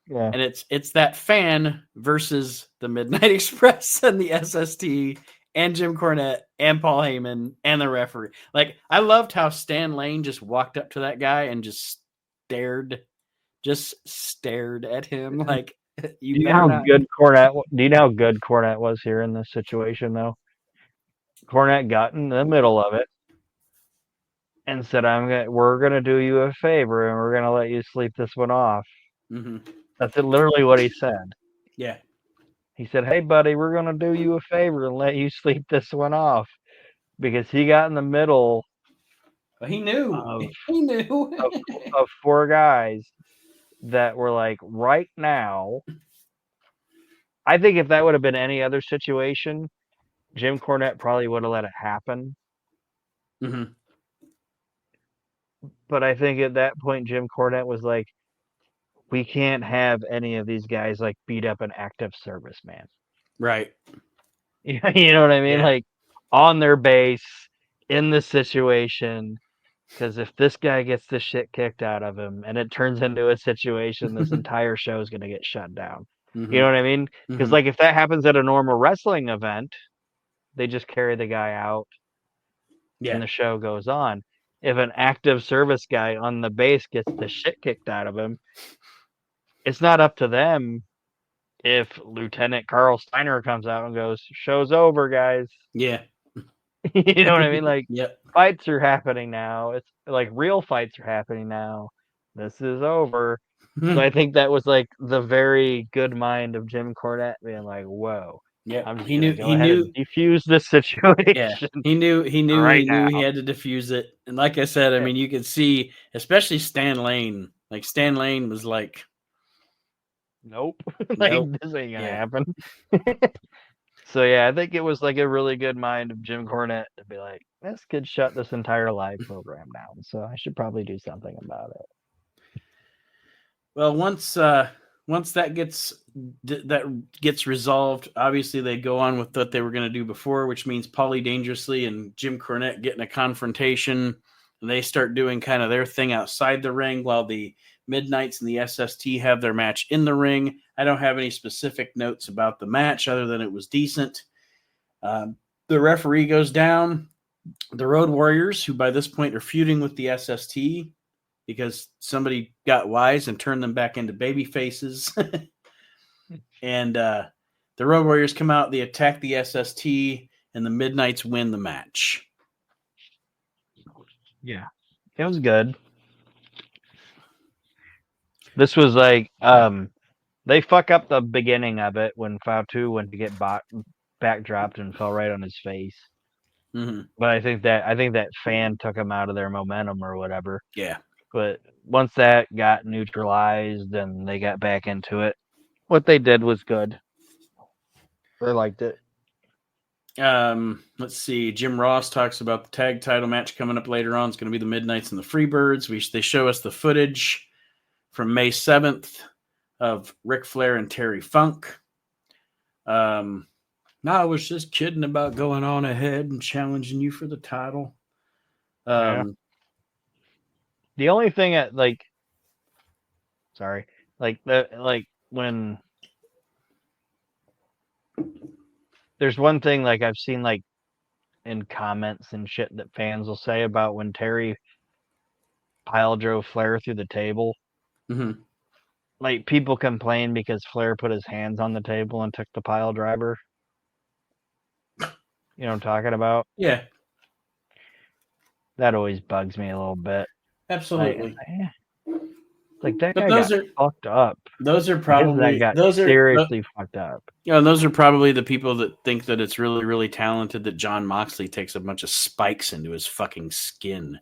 Yeah.
And it's that fan versus the Midnight Express and the SST and Jim Cornette and Paul Heyman and the referee. Like, I loved how Stan Lane just walked up to that guy and just stared at him. Like,
Do you know how good Cornette was here in this situation, though? Cornette got in the middle of it and said, we're gonna do you a favor and we're gonna let you sleep this one off.
Mm-hmm.
That's literally what he said.
Yeah.
He said, "Hey, buddy, we're gonna do you a favor and let you sleep this one off," because he got in the middle.
He knew.
of four guys that were like, right now. I think if that would have been any other situation, Jim Cornette probably would have let it happen.
Mm-hmm.
But I think at that point, Jim Cornette was like, we can't have any of these guys like beat up an active serviceman.
Right.
You know what I mean?
Yeah.
Like on their base in the situation. Because if this guy gets the shit kicked out of him and it turns into a situation, this entire show is going to get shut down.
Mm-hmm.
You know what I mean? Because like if that happens at a normal wrestling event, they just carry the guy out. and the show goes on. If an active service guy on the base gets the shit kicked out of him, it's not up to them if Lieutenant Carl Steiner comes out and goes, "Show's over, guys."
Yeah.
You know what I mean? Like,
Yep.
fights are happening now. It's like real fights are happening now. This is over. So I think that was like the very good mind of Jim Cornette being like, "Whoa,
Yeah.
I'm just
He
gonna
knew.
go
He
ahead
knew.
and defuse this
Yeah.
situation
He knew. He knew.
right
He knew.
now."
He had to diffuse it. And like I said, I mean, you could see, especially Stan Lane. Like Stan Lane was like,
Nope, like
nope.
this ain't gonna
Yeah.
happen. So yeah, I think it was like a really good mind of Jim Cornette to be like, this could shut this entire live program down. So I should probably do something about it.
Well, once that gets resolved, obviously they go on with what they were going to do before, which means Paulie Dangerously and Jim Cornette getting a confrontation. And they start doing kind of their thing outside the ring while the Midnights and the SST have their match in the ring. I don't have any specific notes about the match other than it was decent. The referee goes down. The Road Warriors, who by this point are feuding with the SST because somebody got wise and turned them back into baby faces. And the Road Warriors come out, they attack the SST, and the Midnights win the match.
Yeah, it was good. This was like they fuck up the beginning of it when Fatu went to get backdropped and fell right on his face.
Mm-hmm.
But I think that fan took him out of their momentum or whatever.
Yeah.
But once that got neutralized and they got back into it, what they did was good. I liked it.
Let's see. Jim Ross talks about the tag title match coming up later on. It's going to be the Midnights and the Freebirds. They show us the footage from May 7th of Ric Flair and Terry Funk. No, I was just kidding about going on ahead and challenging you for the title.
Yeah. The only thing when there's one thing like I've seen like in comments and shit that fans will say about when Terry pile drove Flair through the table.
Mm-hmm.
Like people complain because Flair put his hands on the table and took the pile driver. You know what I'm talking about?
Yeah.
That always bugs me a little bit.
Absolutely.
Like that guy got fucked up.
Those are probably
seriously fucked up.
Yeah, and those are probably the people that think that it's really, really talented that John Moxley takes a bunch of spikes into his fucking skin.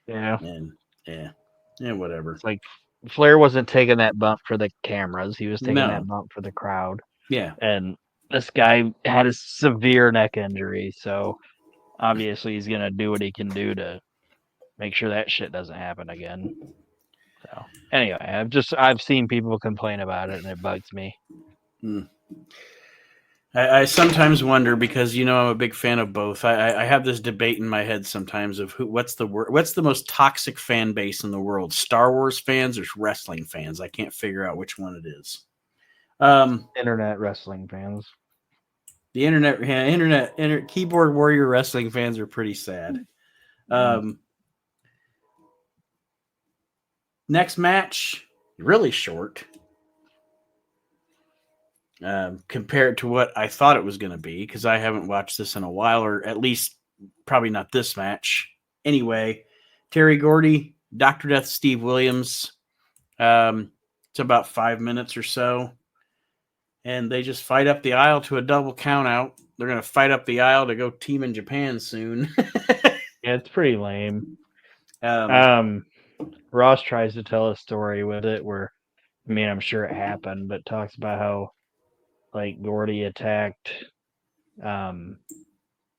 Yeah.
And whatever.
It's like Flair wasn't taking that bump for the cameras. He was taking that bump for the crowd.
Yeah.
And this guy had a severe neck injury, so obviously he's gonna do what he can do to make sure that shit doesn't happen again. So anyway, I've seen people complain about it and it bugs me.
I sometimes wonder because I'm a big fan of both. I have this debate in my head sometimes of what's the most toxic fan base in the world? Star Wars fans or wrestling fans? I can't figure out which one it is.
Internet wrestling fans.
The internet keyboard warrior wrestling fans are pretty sad. Next match, really short. Compared to what I thought it was going to be, because I haven't watched this in a while, or at least probably not this match. Anyway, Terry Gordy, Dr. Death, Steve Williams. It's about 5 minutes or so. And they just fight up the aisle to a double count out. They're going to fight up the aisle to go team in Japan soon.
Yeah, it's pretty lame. Ross tries to tell a story with it where, I mean, I'm sure it happened, but talks about how like Gordy attacked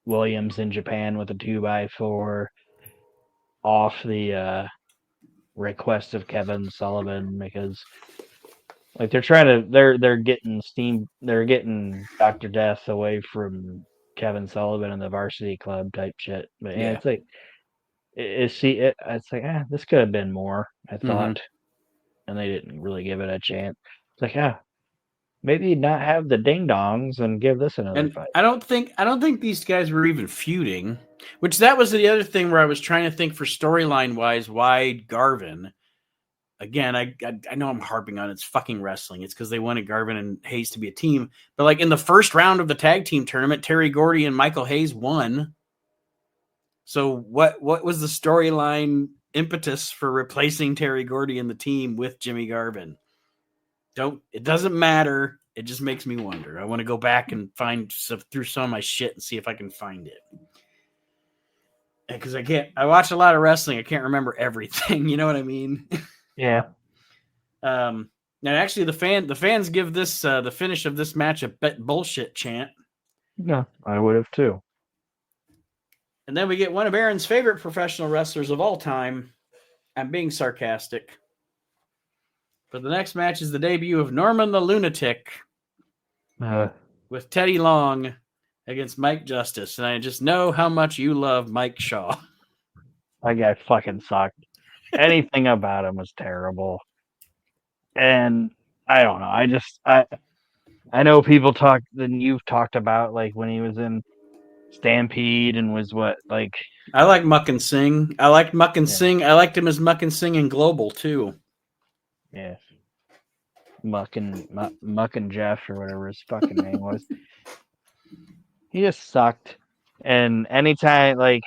Williams in Japan with a 2x4 off the request of Kevin Sullivan because like they're getting Dr. Death away from Kevin Sullivan and the Varsity Club type shit. But yeah, it's like it's like this could have been more, I thought. And they didn't really give it a chance. It's like, maybe not have the ding dongs and give this another fight.
I don't think these guys were even feuding. Which that was the other thing where I was trying to think for storyline wise, why Garvin. Again, I know I'm harping on it's fucking wrestling. It's because they wanted Garvin and Hayes to be a team. But like in the first round of the tag team tournament, Terry Gordy and Michael Hayes won. So what was the storyline impetus for replacing Terry Gordy in the team with Jimmy Garvin? It doesn't matter. It just makes me wonder. I want to go back and find stuff through some of my shit and see if I can find it. Because I watch a lot of wrestling. I can't remember everything. You know what I mean?
Yeah.
And actually, the fans give this the finish of this match a bullshit chant.
No, I would have too.
And then we get one of Aaron's favorite professional wrestlers of all time. I'm being sarcastic. But the next match is the debut of Norman the Lunatic with Teddy Long against Mike Justice. And I just know how much you love Mike Shaw.
That guy fucking sucked. Anything about him was terrible. And I don't know. I know people talk, then you've talked about like when he was in Stampede and was what, like.
I like Muck and Sing. I liked Muck and Sing. I liked him as Muck and Sing in Global too.
Yeah. Muck and Jeff or whatever his fucking name was. He just sucked. And anytime like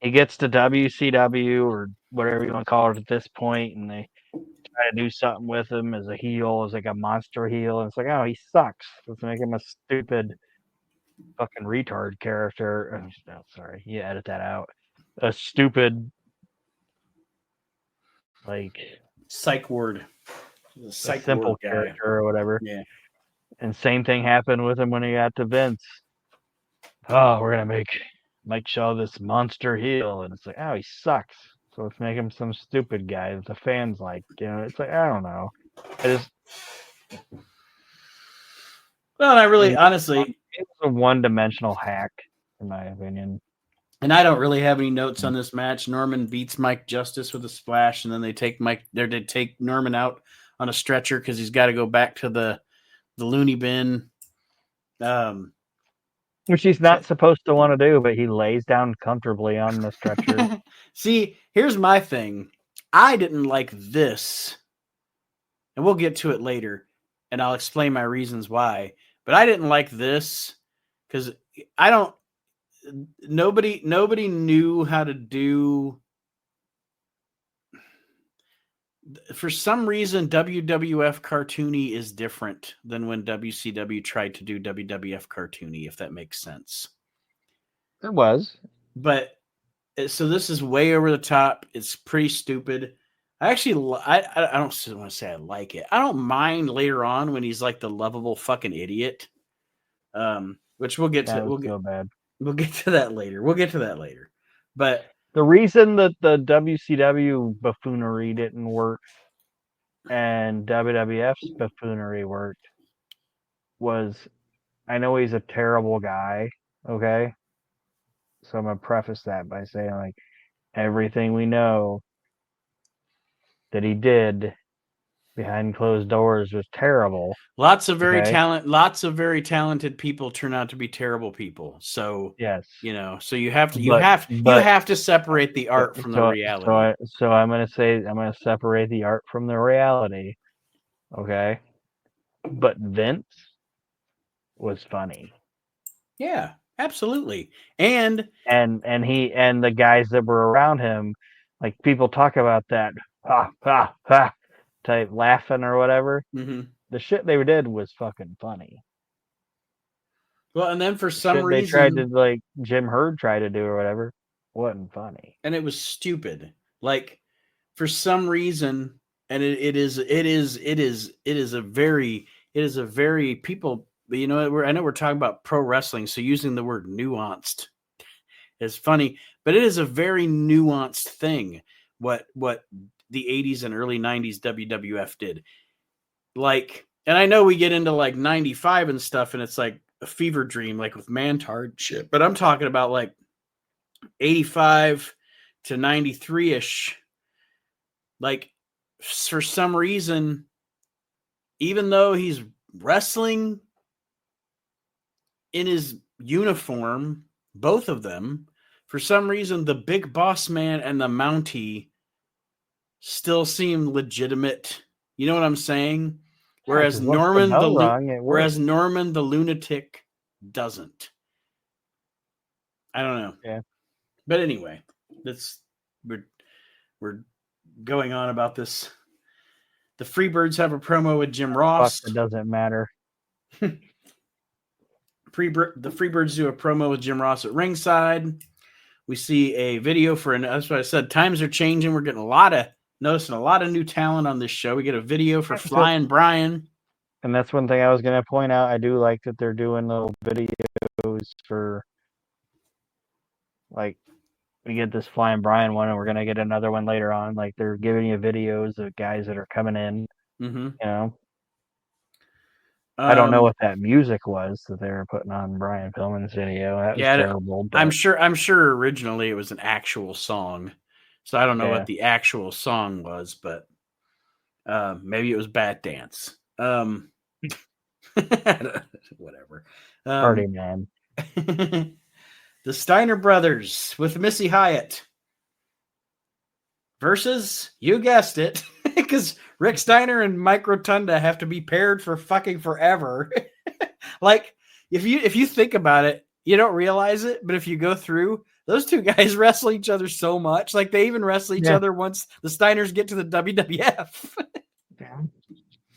he gets to WCW or whatever you want to call it at this point, and they try to do something with him as a heel, as like a monster heel, and it's like, oh, he sucks. Let's make him a stupid fucking retard character. Oh, sorry, you edit that out. A stupid, like,
psych ward.
a simple character or whatever.
Yeah.
And same thing happened with him when he got to Vince. Oh, we're gonna make Mike Shaw this monster heel, and it's like, oh, he sucks. So let's make him some stupid guy that the fans like. You know, it's like, I don't know.
Well, I really, honestly,
it was a one-dimensional hack, in my opinion.
And I don't really have any notes on this match. Norman beats Mike Justice with a splash, and then they take Norman out on a stretcher because he's got to go back to the loony bin.
Which he's not supposed to want to do, but he lays down comfortably on the stretcher.
See, here's my thing. I didn't like this, and we'll get to it later, and I'll explain my reasons why. But I didn't like this because nobody knew how to do. For some reason, WWF cartoony is different than when WCW tried to do WWF cartoony, if that makes sense.
It was.
But so this is way over the top. It's pretty stupid. I don't want to say I like it. I don't mind later on when he's like the lovable fucking idiot. Which we'll get to. We'll get to that later. But
the reason that the WCW buffoonery didn't work and WWF's buffoonery worked was, I know he's a terrible guy, okay? So I'm going to preface that by saying, like, everything we know that he did behind closed doors was terrible.
Lots of very talented people turn out to be terrible people. So
yes,
so you have to separate the art from the reality.
So I'm going to separate the art from the reality. Okay. But Vince was funny.
Yeah, absolutely. And
the guys that were around him, like people talk about that type laughing or whatever.
Mm-hmm.
The shit they did was fucking funny.
Well, and then for some reason
they tried to, like Jim Herd tried to do or whatever, wasn't funny,
and it was stupid. Like for some reason, and it is a very people. I know we're talking about pro wrestling, so using the word nuanced is funny, but it is a very nuanced thing. What the 80s and early 90s WWF did. Like, and I know we get into like 95 and stuff, and it's like a fever dream, like with Mantard shit, but I'm talking about like 85 to 93-ish. Like, for some reason, even though he's wrestling in his uniform, both of them, for some reason, the Big Boss Man and the Mountie still seem legitimate. You know what I'm saying? Whereas
once the
Norman
bell rung, it worked.
Norman the lunatic doesn't. I don't know.
Yeah.
But anyway, we're going on about this. The Freebirds have a promo with Jim Ross.
Fuck, it doesn't matter.
The Freebirds do a promo with Jim Ross at ringside. We see a video for that's what I said. Times are changing. We're getting noticing a lot of new talent on this show. We get a video for Flying Brian.
And that's one thing I was going to point out. I do like that they're doing little videos for, like, we get this Flying Brian one, and we're going to get another one later on. Like, they're giving you videos of guys that are coming in, you know. I don't know what that music was that they were putting on Brian Pillman's video. That was terrible. But
I'm sure originally it was an actual song. So I don't know what the actual song was, but maybe it was Bat Dance. Whatever.
Party Man.
The Steiner brothers with Missy Hyatt versus, you guessed it, because Rick Steiner and Mike Rotunda have to be paired for fucking forever. Like, if you think about it, you don't realize it, but if you go through, those two guys wrestle each other so much. Like, they even wrestle each other once the Steiners get to the WWF.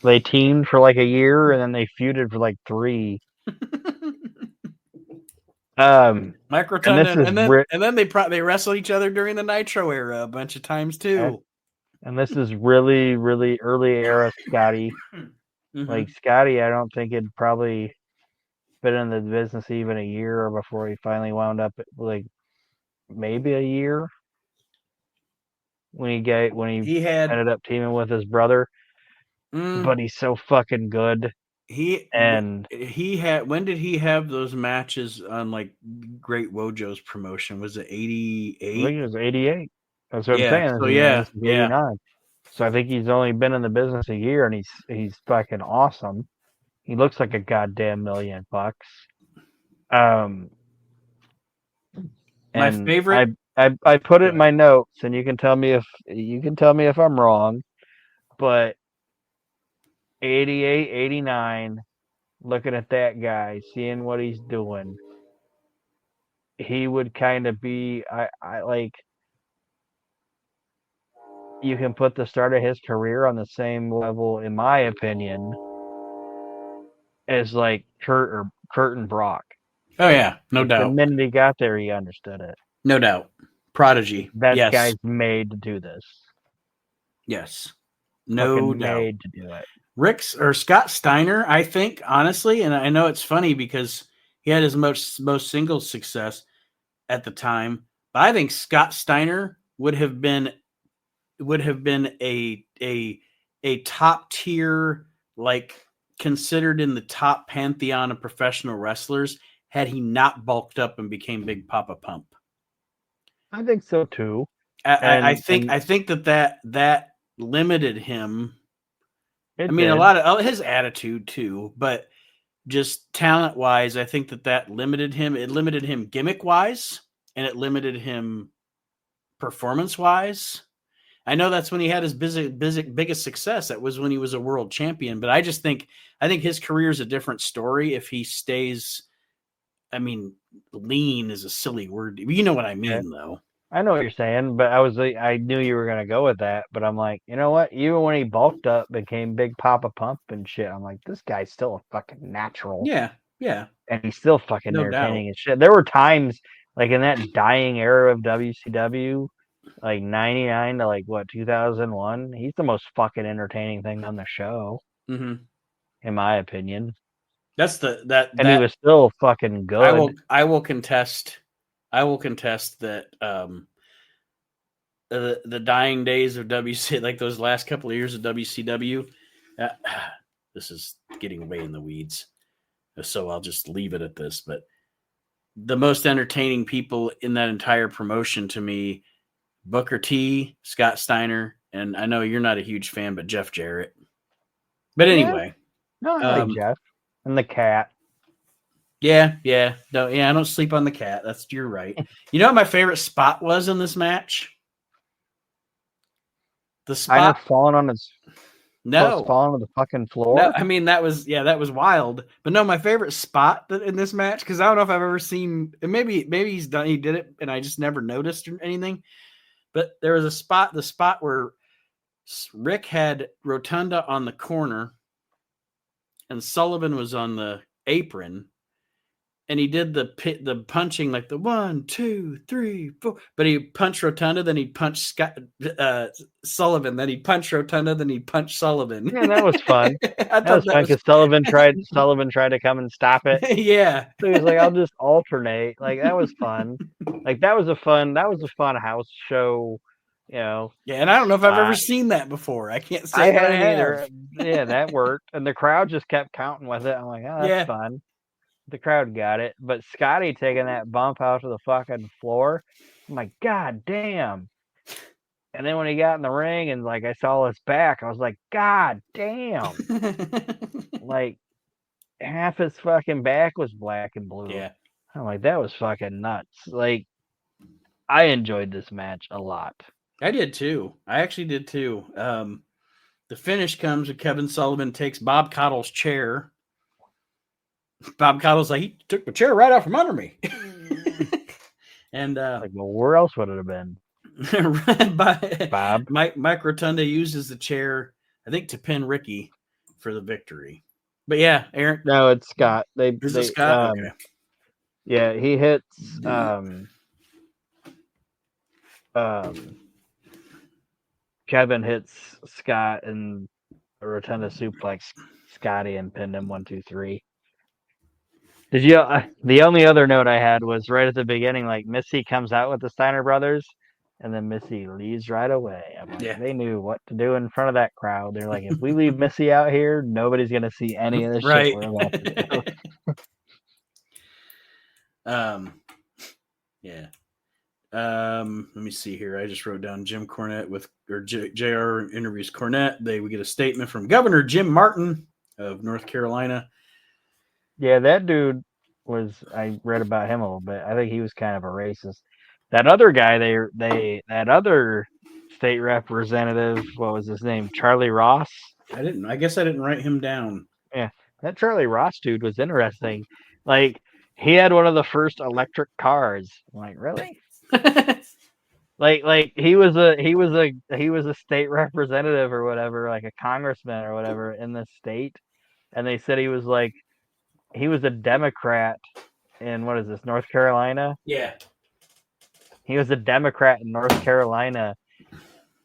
They teamed for like a year, and then they feuded for like 3.
Mike Rotunda, and then they wrestled each other during the Nitro era a bunch of times too.
And this is really, really early era Scotty. Like, Scotty, I don't think had probably been in the business even a year before he finally wound up, like, maybe a year when he ended up teaming with his brother. But he's so fucking good.
When did he have those matches on, like, Great Wojo's promotion? Was it 88?
I think it was 88. That's what I'm saying.
So
this is 89. So I think he's only been in the business a year, and he's fucking awesome. He looks like a goddamn $1,000,000.
My favorite.
I put it in my notes, and you can tell me if I'm wrong, but 88, 89, looking at that guy, seeing what he's doing, he would kind of be, I like, you can put the start of his career on the same level, in my opinion, as like Kurt and Brock.
Oh yeah, no doubt.
The minute he got there, he understood it.
No doubt. Prodigy.
That guy's made to do this.
Yes. No doubt.
Made to do it.
Scott Steiner, I think, honestly, and I know it's funny because he had his most singles success at the time, but I think Scott Steiner would have been a top tier, like, considered in the top pantheon of professional wrestlers had he not bulked up and became Big Papa Pump.
I think so too.
I think that limited him. A
did.
lot of his attitude too, but just talent wise, I think that limited him. It limited him gimmick wise, and it limited him performance wise. I know that's when he had his biggest success. That was when he was a world champion. But I think his career is a different story if he stays. Lean is a silly word. You know what I mean, though.
I know what you're saying, but I knew you were gonna go with that. But I'm like, you know what? Even when he bulked up, became Big Papa Pump and shit, I'm like, this guy's still a fucking natural.
Yeah.
And he's still fucking entertaining and shit. There were times, like, in that dying era of WCW, like 99 to, like, 2001, he's the most fucking entertaining thing on the show, in my opinion.
That's he
was still fucking good.
I will contest that the dying days of WC, like those last couple of years of WCW, this is getting way in the weeds, so I'll just leave it at this. But the most entertaining people in that entire promotion to me, Booker T, Scott Steiner, and I know you're not a huge fan, but Jeff Jarrett. But anyway.
No, I like Jeff. And the cat.
Yeah, yeah. No, yeah, I don't sleep on the cat. You're right. You know what my favorite spot was in this match? The
Steiner
spot
falling on his
no.
falling on the fucking
No,
floor.
I mean that was wild. But no, my favorite spot in this match, because I don't know if I've ever seen, and maybe he did it and I just never noticed or anything. But there was the spot where Rick had Rotunda on the corner and Sullivan was on the apron, and he did the punching like the 1, 2, 3, 4. But he punched Rotunda, then he punched Sullivan, then he punched Rotunda, then he punched Sullivan.
Yeah, that was fun.
I
That
thought
was
that
fun
was
because Sullivan tried to come and stop it.
yeah.
So he's like, I'll just alternate. Like that was fun. Like that was a fun house show, you know,
Yeah, and I don't know if I've ever
spot.
seen that before. I can't say
I
that I
hadn't
have.
either. Yeah, that worked. And the crowd just kept counting with it. I'm like, oh, that's
Yeah.
fun. The crowd got it. But Scotty taking that bump out to the fucking floor, I'm like, God damn. And then when he got in the ring and like I saw his back, I was like, God damn. Like half his fucking back was black and blue.
Yeah.
I'm like, that was fucking nuts. Like, I enjoyed this match a lot.
I did too. I actually did too. The finish comes when Kevin Sullivan takes Bob Cottle's chair. Bob Cottle's like, he took the chair right out from under me. And
Like, well, where else would it have been? Bob?
Mike Rotunda uses the chair, I think, to pin Ricky for the victory. But yeah, Aaron.
No, it's Scott.
Is it Scott? Okay.
Yeah, he hits Kevin hits Scott and a Rotunda suplex Scotty and pinned him 1, 2, 3. Did you? The only other note I had was right at the beginning, like Missy comes out with the Steiner brothers, and then Missy leaves right away. I'm like, They knew what to do in front of that crowd. They're like, if we leave Missy out here, nobody's gonna see any of the shit we're about to do.
Yeah. Let me see here. I just wrote down Jim Cornette JR interviews Cornette. We get a statement from Governor Jim Martin of North Carolina.
Yeah, that dude I read about him a little bit. I think he was kind of a racist. That other guy, that other state representative, what was his name? Charlie Ross?
I guess I didn't write him down.
Yeah, that Charlie Ross dude was interesting. Like, he had one of the first electric cars. I'm like, really? like he was a state representative or whatever, like a congressman or whatever in the state, and they said he was a Democrat in what is this, North Carolina?
Yeah.
He was a Democrat in North Carolina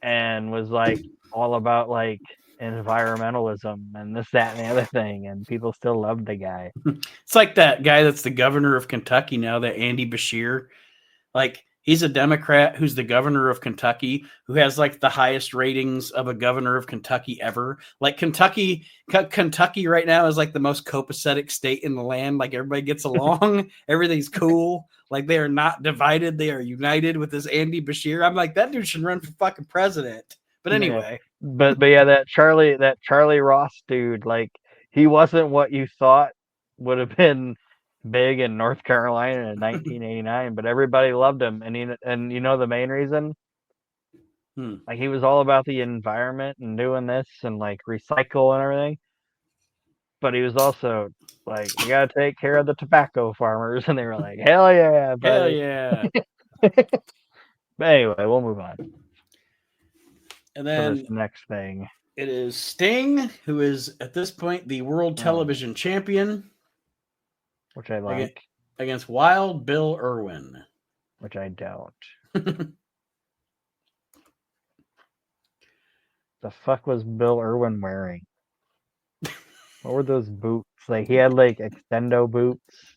and was like all about like environmentalism and this, that, and the other thing, and people still loved the guy.
It's like that guy that's the governor of Kentucky now, that Andy Beshear. Like, he's a Democrat who's the governor of Kentucky, who has like the highest ratings of a governor of Kentucky ever. Like Kentucky right now is like the most copacetic state in the land. Like, everybody gets along, everything's cool. Like, they are not divided; they are united with this Andy Beshear. I'm like, that dude should run for fucking president. But anyway,
but yeah, that Charlie Ross dude, like, he wasn't what you thought would have been big in North Carolina in 1989, but everybody loved him, and you know the main reason, like, he was all about the environment and doing this and like recycle and everything, but he was also like, you gotta take care of the tobacco farmers, and they were like, hell yeah, buddy.
hell yeah.
But anyway, we'll move on.
And then
this next thing,
it is Sting, who is at this point the world television champion,
which I like,
against Wild Bill Irwin,
which I don't. The fuck was Bill Irwin wearing? What were those boots? Like, he had like extendo boots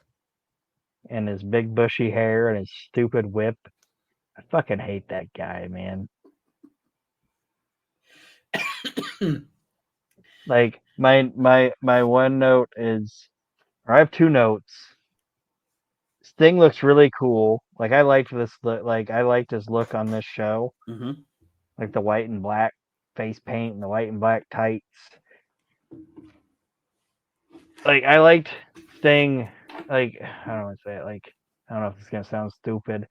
and his big bushy hair and his stupid whip. I fucking hate that guy, man. Like, my one note is, or I have two notes. Sting looks really cool. Like, I liked this look. Like, I liked his look on this show.
Mm-hmm.
Like the white and black face paint and the white and black tights. Like, I liked Sting like I don't want to say it like I don't know if it's gonna sound stupid,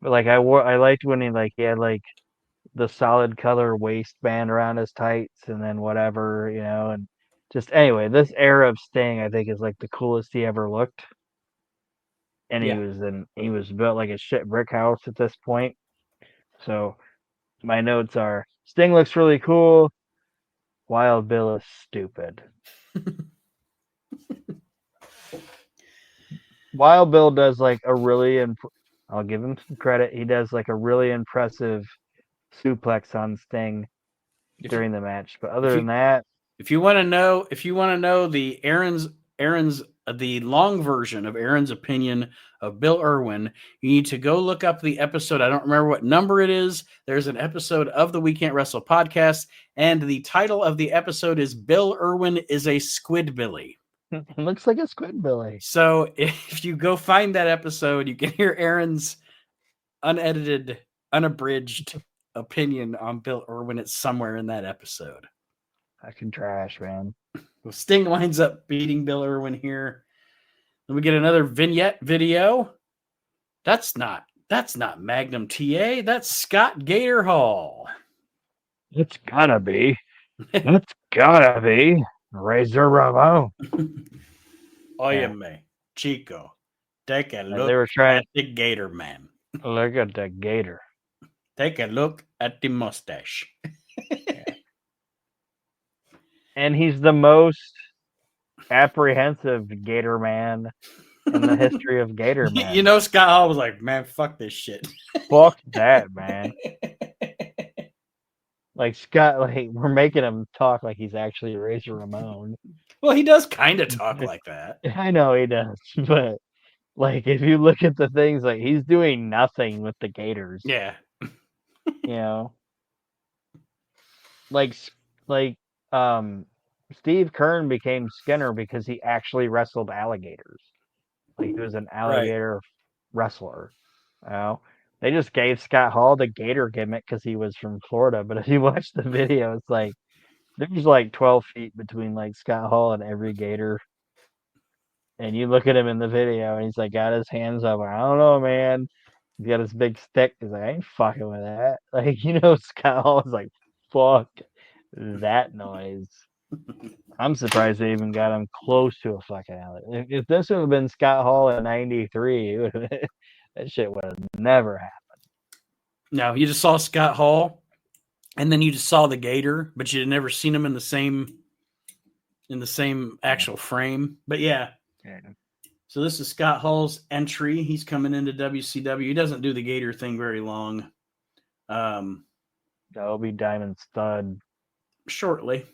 but like I liked when he had like the solid color waistband around his tights and then whatever, and just anyway, this era of Sting I think is like the coolest he ever looked. And
Yeah.
he was built like a shit brick house at this point. So my notes are Sting looks really cool. Wild Bill is stupid. Wild Bill does like a really I'll give him some credit. He does like a really impressive suplex on Sting
If you
during the match. But
if
other
you
than that,
if you want to know the Aaron's the long version of Aaron's opinion of Bill Irwin, you need to go look up the episode. I don't remember what number it is. There's an episode of the We Can't Wrestle podcast, and the title of the episode is Bill Irwin is a Squidbilly.
it looks like a Squidbilly.
So if you go find that episode, you can hear Aaron's unedited, unabridged opinion on Bill Irwin. It's somewhere in that episode.
Fucking trash, man.
Well, Sting winds up beating Bill Irwin here. Then we get another vignette video. That's not Magnum TA. That's Scott Gator Hall.
It's gotta be. It's gotta be Razor Ramon.
Oye me, Chico. Take a look
They were trying
at the Gator Man.
look at the Gator.
Take a look at the mustache.
And he's the most apprehensive Gator man in the history of Gator man.
You know, Scott Hall was like, man, fuck this shit.
Fuck that, man. Like Scott, like we're making him talk like he's actually Razor Ramon.
Well, he does kind of talk like that.
I know he does, but like if you look at the things, like he's doing nothing with the Gators.
Yeah.
You know, like Steve Kern became Skinner because he actually wrestled alligators. Like he was an alligator wrestler. You know, they just gave Scott Hall the gator gimmick because he was from Florida. But if you watch the video, it's like there's like 12 feet between like Scott Hall and every gator. And you look at him in the video, and he's like got his hands up. I don't know, man. He's got his big stick. He's like, I ain't fucking with that. Like, Scott Hall was like, fuck that noise. I'm surprised they even got him close to a fucking alley. If this would have been Scott Hall in '93, that shit would have never happened.
No, you just saw Scott Hall, and then you just saw the Gator, but you'd never seen him in the same actual frame. But yeah. So this is Scott Hall's entry. He's coming into WCW. He doesn't do the Gator thing very long.
That'll be Diamond Stud
shortly.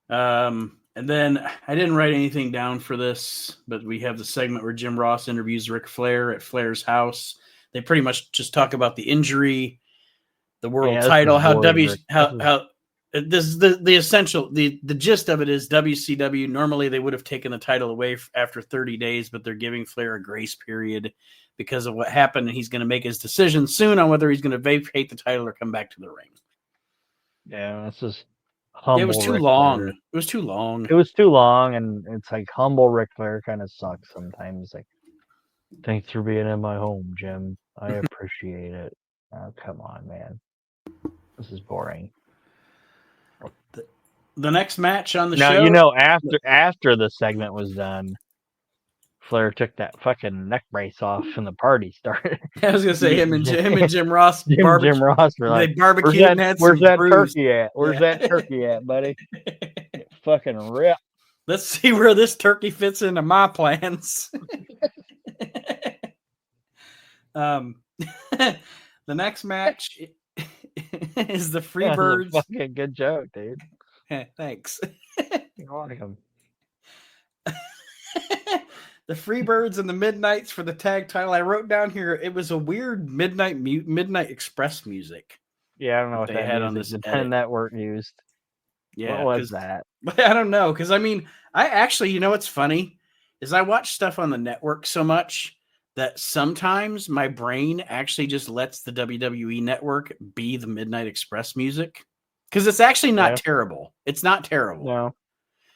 And then I didn't write anything down for this, but we have the segment where Jim Ross interviews Ric Flair at Flair's house. They pretty much just talk about the injury, the world title, how this is the essential, the gist of it is WCW. Normally they would have taken the title away after 30 days, but they're giving Flair a grace period because of what happened. And he's going to make his decision soon on whether he's going to vacate the title or come back to the ring.
Yeah, that's just humble.
It was too long. It was too long.
It was too long, and it's like humble Ric Flair kind of sucks sometimes. Like, thanks for being in my home, Jim. I appreciate it. Oh, come on, man. This is boring.
The next match on the
show.
Now,
after the segment was done, Flair took that fucking neck brace off and the party started.
I was gonna say him and Jim Ross.
Jim Ross were like,
they barbecued and had
where's that
bruise.
turkey at? Where's that turkey at, buddy? Fucking rip.
Let's see where this turkey fits into my plans. The next match is the Freebirds.
Fucking good joke, dude.
Thanks.
You're welcome.
The Freebirds and the Midnights for the tag title. I wrote down here it was a weird Midnight Express music.
Yeah, I don't know what they had on this network used.
Yeah,
what was that?
I don't know, because I mean, I actually, what's funny is I watch stuff on the network so much that sometimes my brain actually just lets the WWE network be the Midnight Express music because it's actually not terrible. It's not terrible.
No.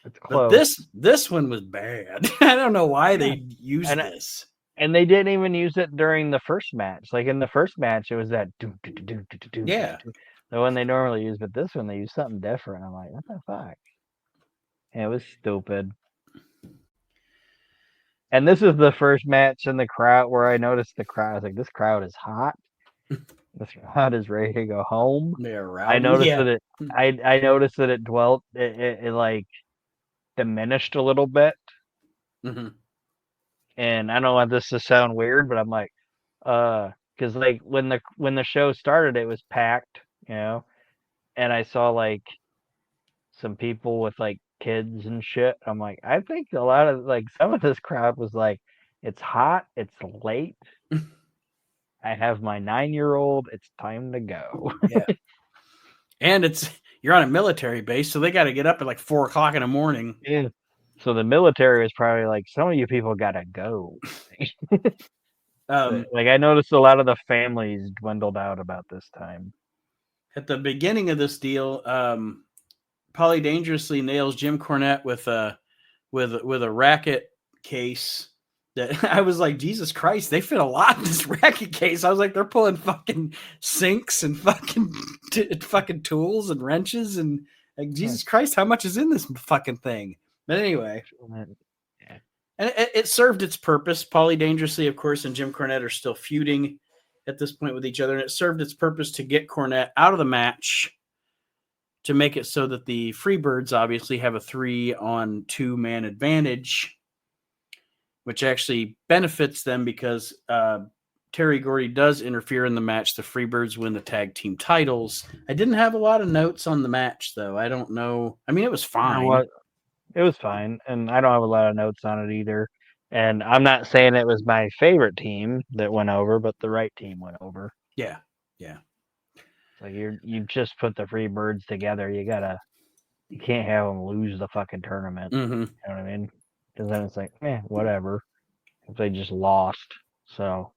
It's
But
close.
this one was bad. I don't know why
Yeah.
they used
And
this.
and they didn't even use it during the first match. Like in the first match, it was that do do do do do do do
Yeah.
do. The one they normally use, but this one they use something different. I'm like, what the fuck? Yeah, it was stupid. And this is the first match in the crowd where I noticed the crowd. I was like, this crowd is hot. This crowd is ready to go home.
They're
I
rowdy.
noticed
Yeah.
that it. I noticed that it dwelt. It like diminished a little bit.
Hmm.
And I don't want this to sound weird, but I'm like, because like when the show started, it was packed, you know, and I saw like some people with like kids and shit. I'm like, I think a lot of like some of this crowd was like, it's hot, it's late. I have my 9-year-old. It's time to go.
Yeah. And you're on a military base, so they got to get up at like 4 o'clock in the morning.
Yeah. So the military was probably like, some of you people gotta go.
Um,
Like I noticed a lot of the families dwindled out about this time.
at the beginning of this deal, Polly dangerously nails Jim Cornette with a racket case. That I was like, Jesus Christ, they fit a lot in this racket case. I was like, they're pulling fucking sinks and fucking tools and wrenches and like,
Yeah.
Jesus Christ, how much is in this fucking thing? But anyway,
Yeah.
and it served its purpose. Paulie Dangerously, of course, and Jim Cornette are still feuding at this point with each other, and it served its purpose to get Cornette out of the match to make it so that the Freebirds obviously have a 3-on-2 man advantage, which actually benefits them because Terry Gordy does interfere in the match. The Freebirds win the tag team titles. I didn't have a lot of notes on the match, though. I don't know. I mean, it was
You know
fine.
what? It was fine, and I don't have a lot of notes on it either. And I'm not saying it was my favorite team that went over, but the right team went over.
Yeah, yeah.
So you just put the free birds together. You can't have them lose the fucking tournament.
Mm-hmm.
You know what I mean? Because then it's like, whatever. If they just lost. So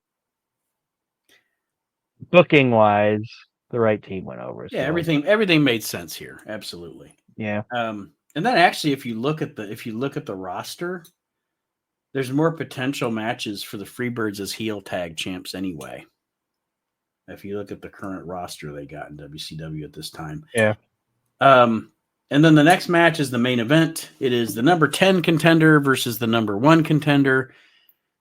booking wise, the right team went over.
Yeah,
So
everything made sense here. Absolutely.
yeah,
And then actually, if you look at the roster, there's more potential matches for the Freebirds as heel tag champs anyway. If you look at the current roster they got in WCW at this time.
yeah.
And then the next match is the main event. It is the number 10 contender versus the number 1 contender.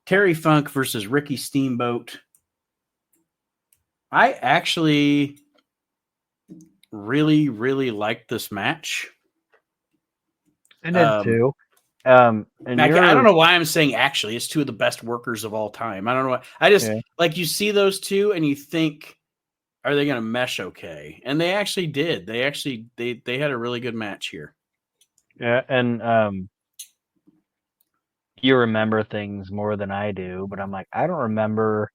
Terry Funk versus Ricky Steamboat. I actually really, really liked this match.
I did too. And
I don't
you're
know why I'm saying actually. It's two of the best workers of all time. I don't know why. I just
yeah.
like you see those two and you think, are they going to mesh okay? And they actually did. They had a really good match here.
Yeah, and you remember things more than I do, but I'm like, I don't remember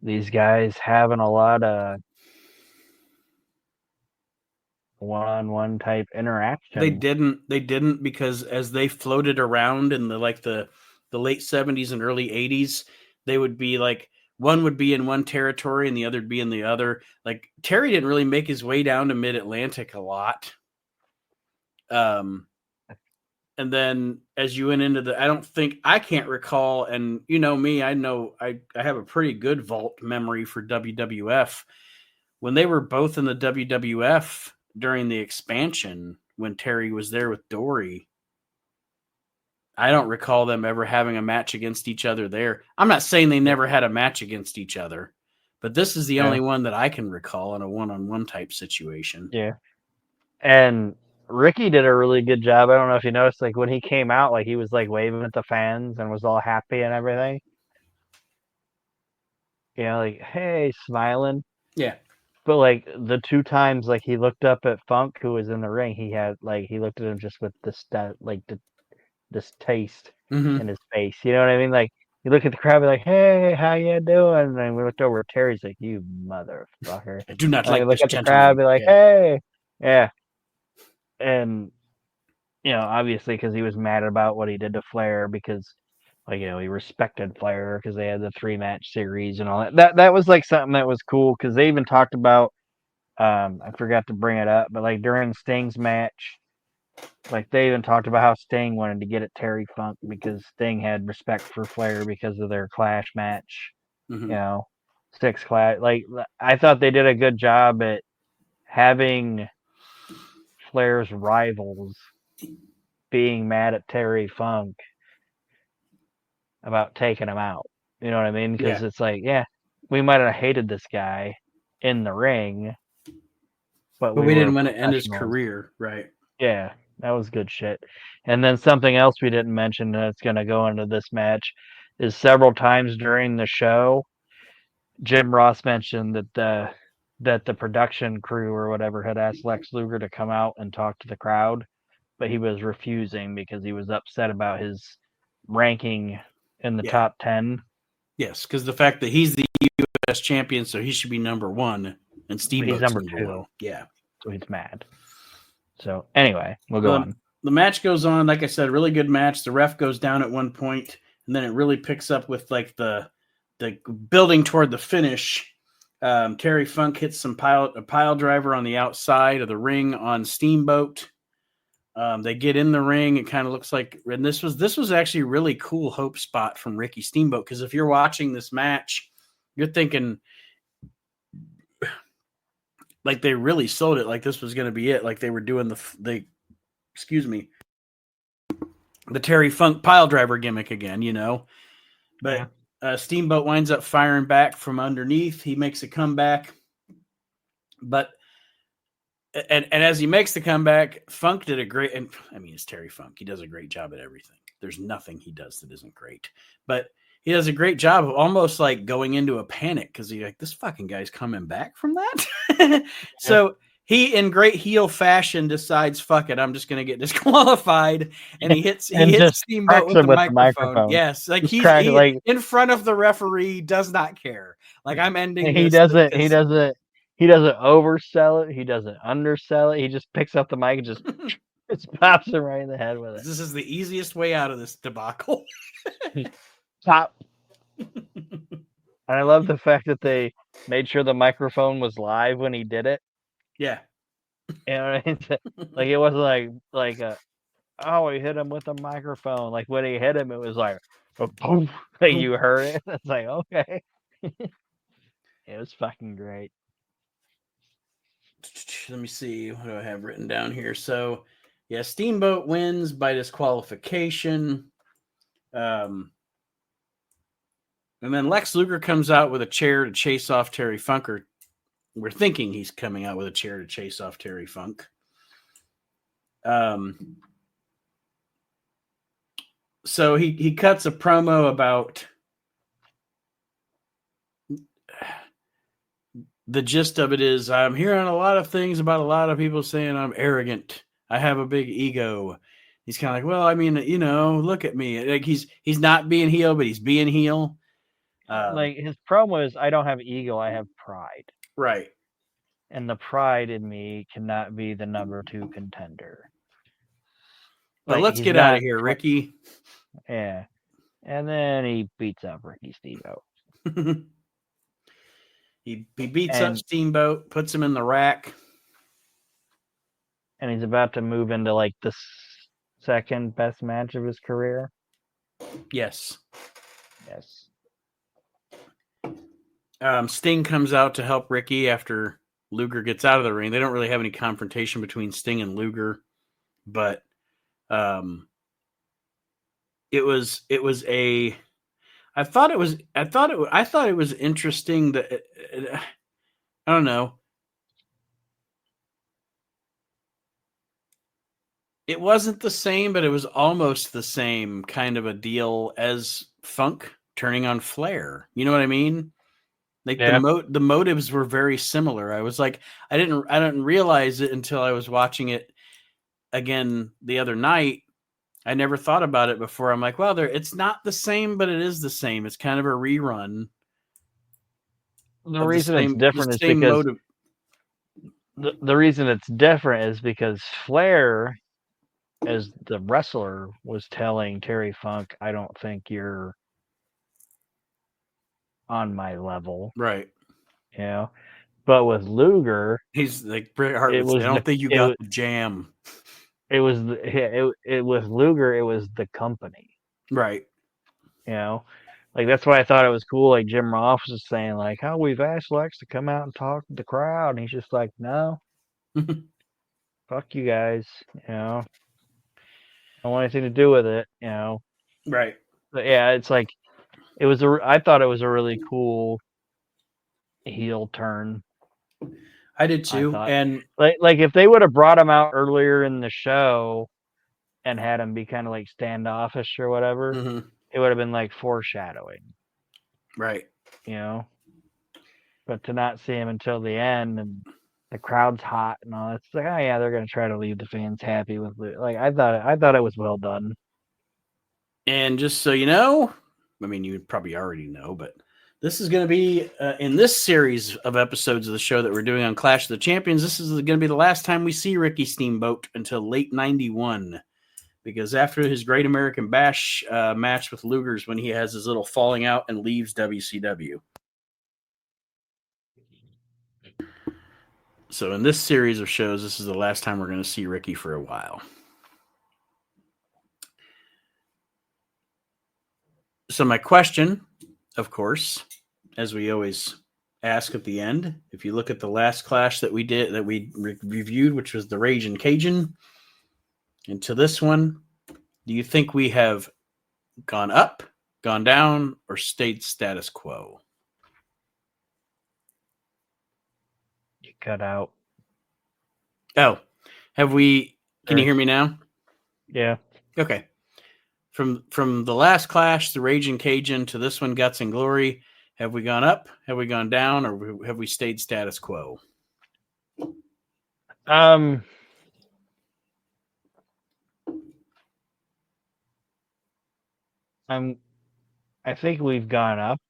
these guys having a lot of one-on-one type interaction.
They didn't because as they floated around in the late 70s and early 80s, they would be like one would be in one territory and the other would be in the other. Like Terry didn't really make his way down to mid-Atlantic a lot. And then as you went into I can't recall, and you know me, I know I have a pretty good vault memory for WWF. When they were both in the WWF during the expansion, when Terry was there with Dory, I don't recall them ever having a match against each other there. I'm not saying they never had a match against each other, but this is the only one that I can recall in a one-on-one type situation.
Yeah. And Ricky did a really good job. I don't know if you noticed, like when he came out, like he was like waving at the fans and was all happy and everything. You know, like, hey, smiling.
Yeah.
But like the two times like he looked up at Funk who was in the ring, he looked at him just with this taste
Mm-hmm.
in his face. You know what I mean? Like you look at the crowd, be like, "Hey, how you doing?" And then we looked over at Terry's, like, "You motherfucker!"
I do not
And you
like
look
this
at the crowd,
gentleman.
be like,
Yeah.
"Hey, yeah." And you know, obviously, because he was mad about what he did to Flair, because like you know he respected Flair because they had the 3-match series and all that. That was like something that was cool because they even talked about. I forgot to bring it up, but like during Sting's match Like they even talked about how Sting wanted to get at Terry Funk because Sting had respect for Flair because of their Clash match.
Mm-hmm.
You know, 6 Clash. Like I thought they did a good job at having Flair's rivals being mad at Terry Funk about taking him out. You know what I mean? Because
Yeah.
it's like, yeah, we might have hated this guy in the ring, but
But
we
we
were
didn't want to end his
professionals.
career, right?
Yeah, that was good shit. And then something else we didn't mention that's going to go into this match is several times during the show, Jim Ross mentioned that the production crew or whatever had asked Lex Luger to come out and talk to the crowd, but he was refusing because he was upset about his ranking in the
Yeah.
top 10.
Yes, because the fact that he's the U.S. champion, so he should be number 1, and
But he's
Steamboat's
number
number
2,
1. Yeah.
so he's mad. So anyway, we'll go
Well,
on.
the match goes on. Like I said, really good match. The ref goes down at one point, and then it really picks up with like the building toward the finish. Terry Funk hits a pile driver on the outside of the ring on Steamboat. They get in the ring. It kind of looks like, and this was actually a really cool hope spot from Ricky Steamboat, because if you're watching this match, you're thinking like they really sold it, like this was going to be it, like they were doing the Terry Funk pile driver gimmick again, you know. But Steamboat winds up firing back from underneath. He makes a comeback, but and as he makes the comeback, Funk did a great. And I mean, it's Terry Funk. He does a great job at everything. There's nothing he does that isn't great. But he does a great job of almost like going into a panic because he's like, this fucking guy's coming back from that. So he, in great heel fashion, decides, fuck it, I'm just going to get disqualified. And he hits Steamboat with the microphone. Yes. Like he
like
in front of the referee, does not care. Like, I'm ending
he
this.
he doesn't oversell it. He doesn't undersell it. He just picks up the mic and just pops him right in the head with it.
This is the easiest way out of this debacle.
Pop. And I love the fact that they made sure the microphone was live when he did it.
Yeah.
You know what I mean? Like it wasn't like oh, he hit him with a microphone. Like when he hit him, it was like a boom. Like you heard it. It's like, okay. It was fucking great.
Let me see. What do I have written down here? So, yeah, Steamboat wins by disqualification. And then Lex Luger comes out with a chair to chase off Terry Funk. Or we're thinking he's coming out with a chair to chase off Terry Funk. So he cuts a promo about the gist of it is, I'm hearing a lot of things about a lot of people saying I'm arrogant. I have a big ego. He's kind of like, well, I mean, you know, look at me. Like he's not being heel, but he's being heel.
Like his promo is, I don't have ego, I have pride.
Right.
And the pride in me cannot be the number 2 contender.
But let's get out of here, Ricky.
Yeah. And then he beats up Ricky Steamboat.
He beats up Steamboat, puts him in the rack.
And he's about to move into like the second best match of his career.
Yes.
Yes.
Sting comes out to help Ricky after Luger gets out of the ring. They don't really have any confrontation between Sting and Luger, but it was a. I thought it was interesting that I don't know. It wasn't the same, but it was almost the same kind of a deal as Funk turning on Flair. You know what I mean? Like the motives were very similar. I was like, I didn't realize it until I was watching it again the other night. I never thought about it before. I'm like, well, it's not the same, but it is the same. It's kind of a rerun.
The reason it's different is because the reason it's different is because Flair, as the wrestler, was telling Terry Funk, I don't think you're on my level.
Right.
You know? But with Luger,
he's like Bret Hart would say, I don't think you got the jam.
it was it with Luger. It was the company.
Right.
Like that's why I thought it was cool. Like Jim Ross was saying, like, "Oh, we've asked Lex to come out and talk to the crowd," and he's just like, "No, fuck you guys. I don't want anything to do with it."
Right.
But yeah, it's like I thought it was a really cool heel turn.
I did
I
too.
thought,
And
like if they would have brought him out earlier in the show and had him be kind of like standoffish or whatever, it would have been like foreshadowing,
right.
But to not see him until the end and the crowd's hot and all, it's like, oh yeah, they're gonna try to leave the fans happy with it. Like I thought it was well done.
And just so you know, I mean, you probably already know, but this is going to be in this series of episodes of the show that we're doing on Clash of the Champions. This is going to be the last time we see Ricky Steamboat until late '91, because after his Great American Bash match with Luger's, when he has his little falling out and leaves WCW. So in this series of shows, this is the last time we're going to see Ricky for a while. So my question, of course, as we always ask at the end, if you look at the last Clash that we reviewed, which was the Ragin' Cajun, and to this one, do you think we have gone up, gone down, or stayed status quo?
You cut out.
Oh, have we? Can you hear me now?
Yeah.
Okay. From the last Clash, the Ragin' Cajun, to this one, Guts and Glory, have we gone up? Have we gone down? Or have we stayed status quo?
I think we've gone up,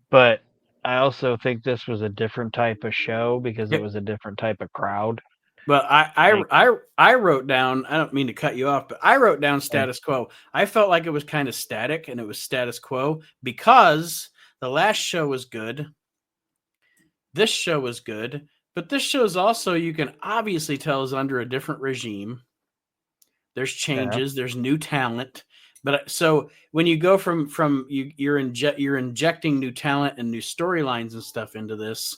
but I also think this was a different type of show because it was a different type of crowd.
But I wrote down, I don't mean to cut you off, but I wrote down status quo. I felt like it was kind of static and it was status quo because the last show was good. This show was good, but this show is also, you can obviously tell, is under a different regime. There's changes, there's new talent. But so when you go from you're injecting new talent and new storylines and stuff into this,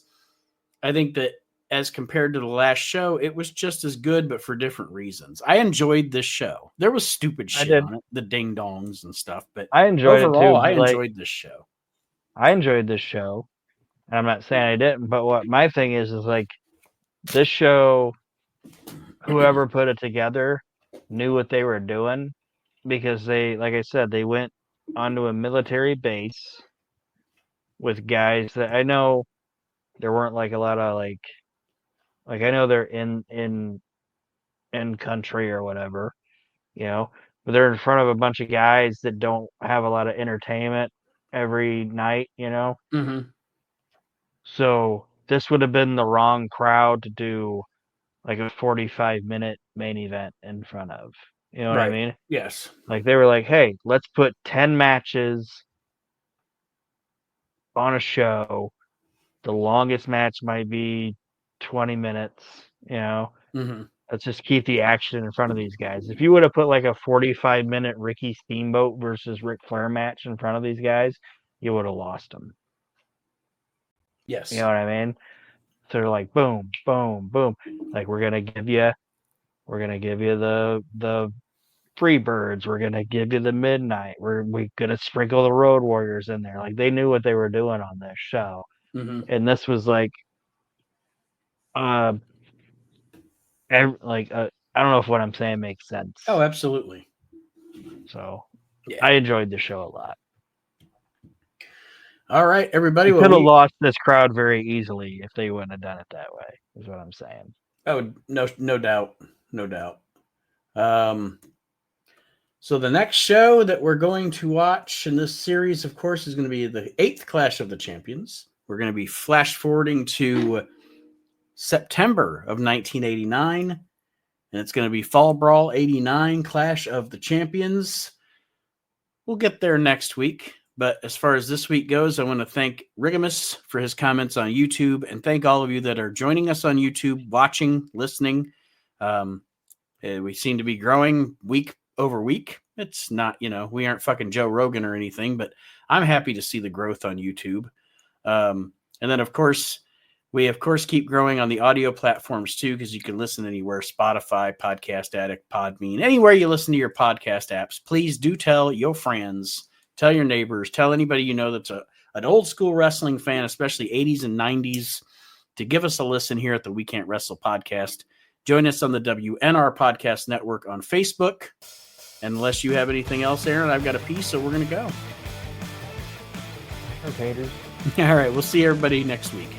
I think that as compared to the last show, it was just as good, but for different reasons. I enjoyed this show. There was stupid shit on it, the ding dongs and stuff, but
I enjoyed
overall,
it too.
I enjoyed this show.
I enjoyed this show, and I'm not saying I didn't, but what my thing is like this show, whoever put it together knew what they were doing because they, like I said, they went onto a military base with guys that I know there weren't like a lot of like I know they're in country or whatever, but they're in front of a bunch of guys that don't have a lot of entertainment every night, So this would have been the wrong crowd to do like a 45-minute main event in front of. You know what I mean?
Yes.
Like they were like, hey, let's put 10 matches on a show. The longest match might be 20 minutes, Let's just keep the action in front of these guys. If you would have put like a 45-minute Ricky Steamboat versus Ric Flair match in front of these guys, you would have lost them.
Yes.
You know what I mean? So they're like, boom, boom, boom. Like we're gonna give you the Freebirds. We're gonna give you the Midnight. We're gonna sprinkle the Road Warriors in there. Like they knew what they were doing on this show, and this was like, I don't know if what I'm saying makes sense.
Oh, absolutely.
So I enjoyed the show a lot.
All right, everybody.
We could have lost this crowd very easily if they wouldn't have done it that way, is what I'm saying.
Oh, no doubt. No doubt. So the next show that we're going to watch in this series, of course, is going to be the 8th Clash of the Champions. We're going to be flash forwarding to September of 1989, and it's going to be Fall Brawl 89 Clash of the Champions. We'll get there next week. But as far as this week goes, I want to thank Rigamus for his comments on YouTube and thank all of you that are joining us on YouTube, watching, listening. We seem to be growing week over week. It's not, we aren't fucking Joe Rogan or anything, but I'm happy to see the growth on YouTube. And then, of course, we keep growing on the audio platforms too, because you can listen anywhere: Spotify, Podcast Addict, Podbean, anywhere you listen to your podcast apps. Please do tell your friends, tell your neighbors, tell anybody you know that's an old school wrestling fan, especially 80s and 90s, to give us a listen here at the We Can't Wrestle podcast. Join us on the WNR Podcast Network on Facebook. And unless you have anything else, Aaron, I've got a piece, so we're going to go.
Okay, dude.
All right, we'll see everybody next week.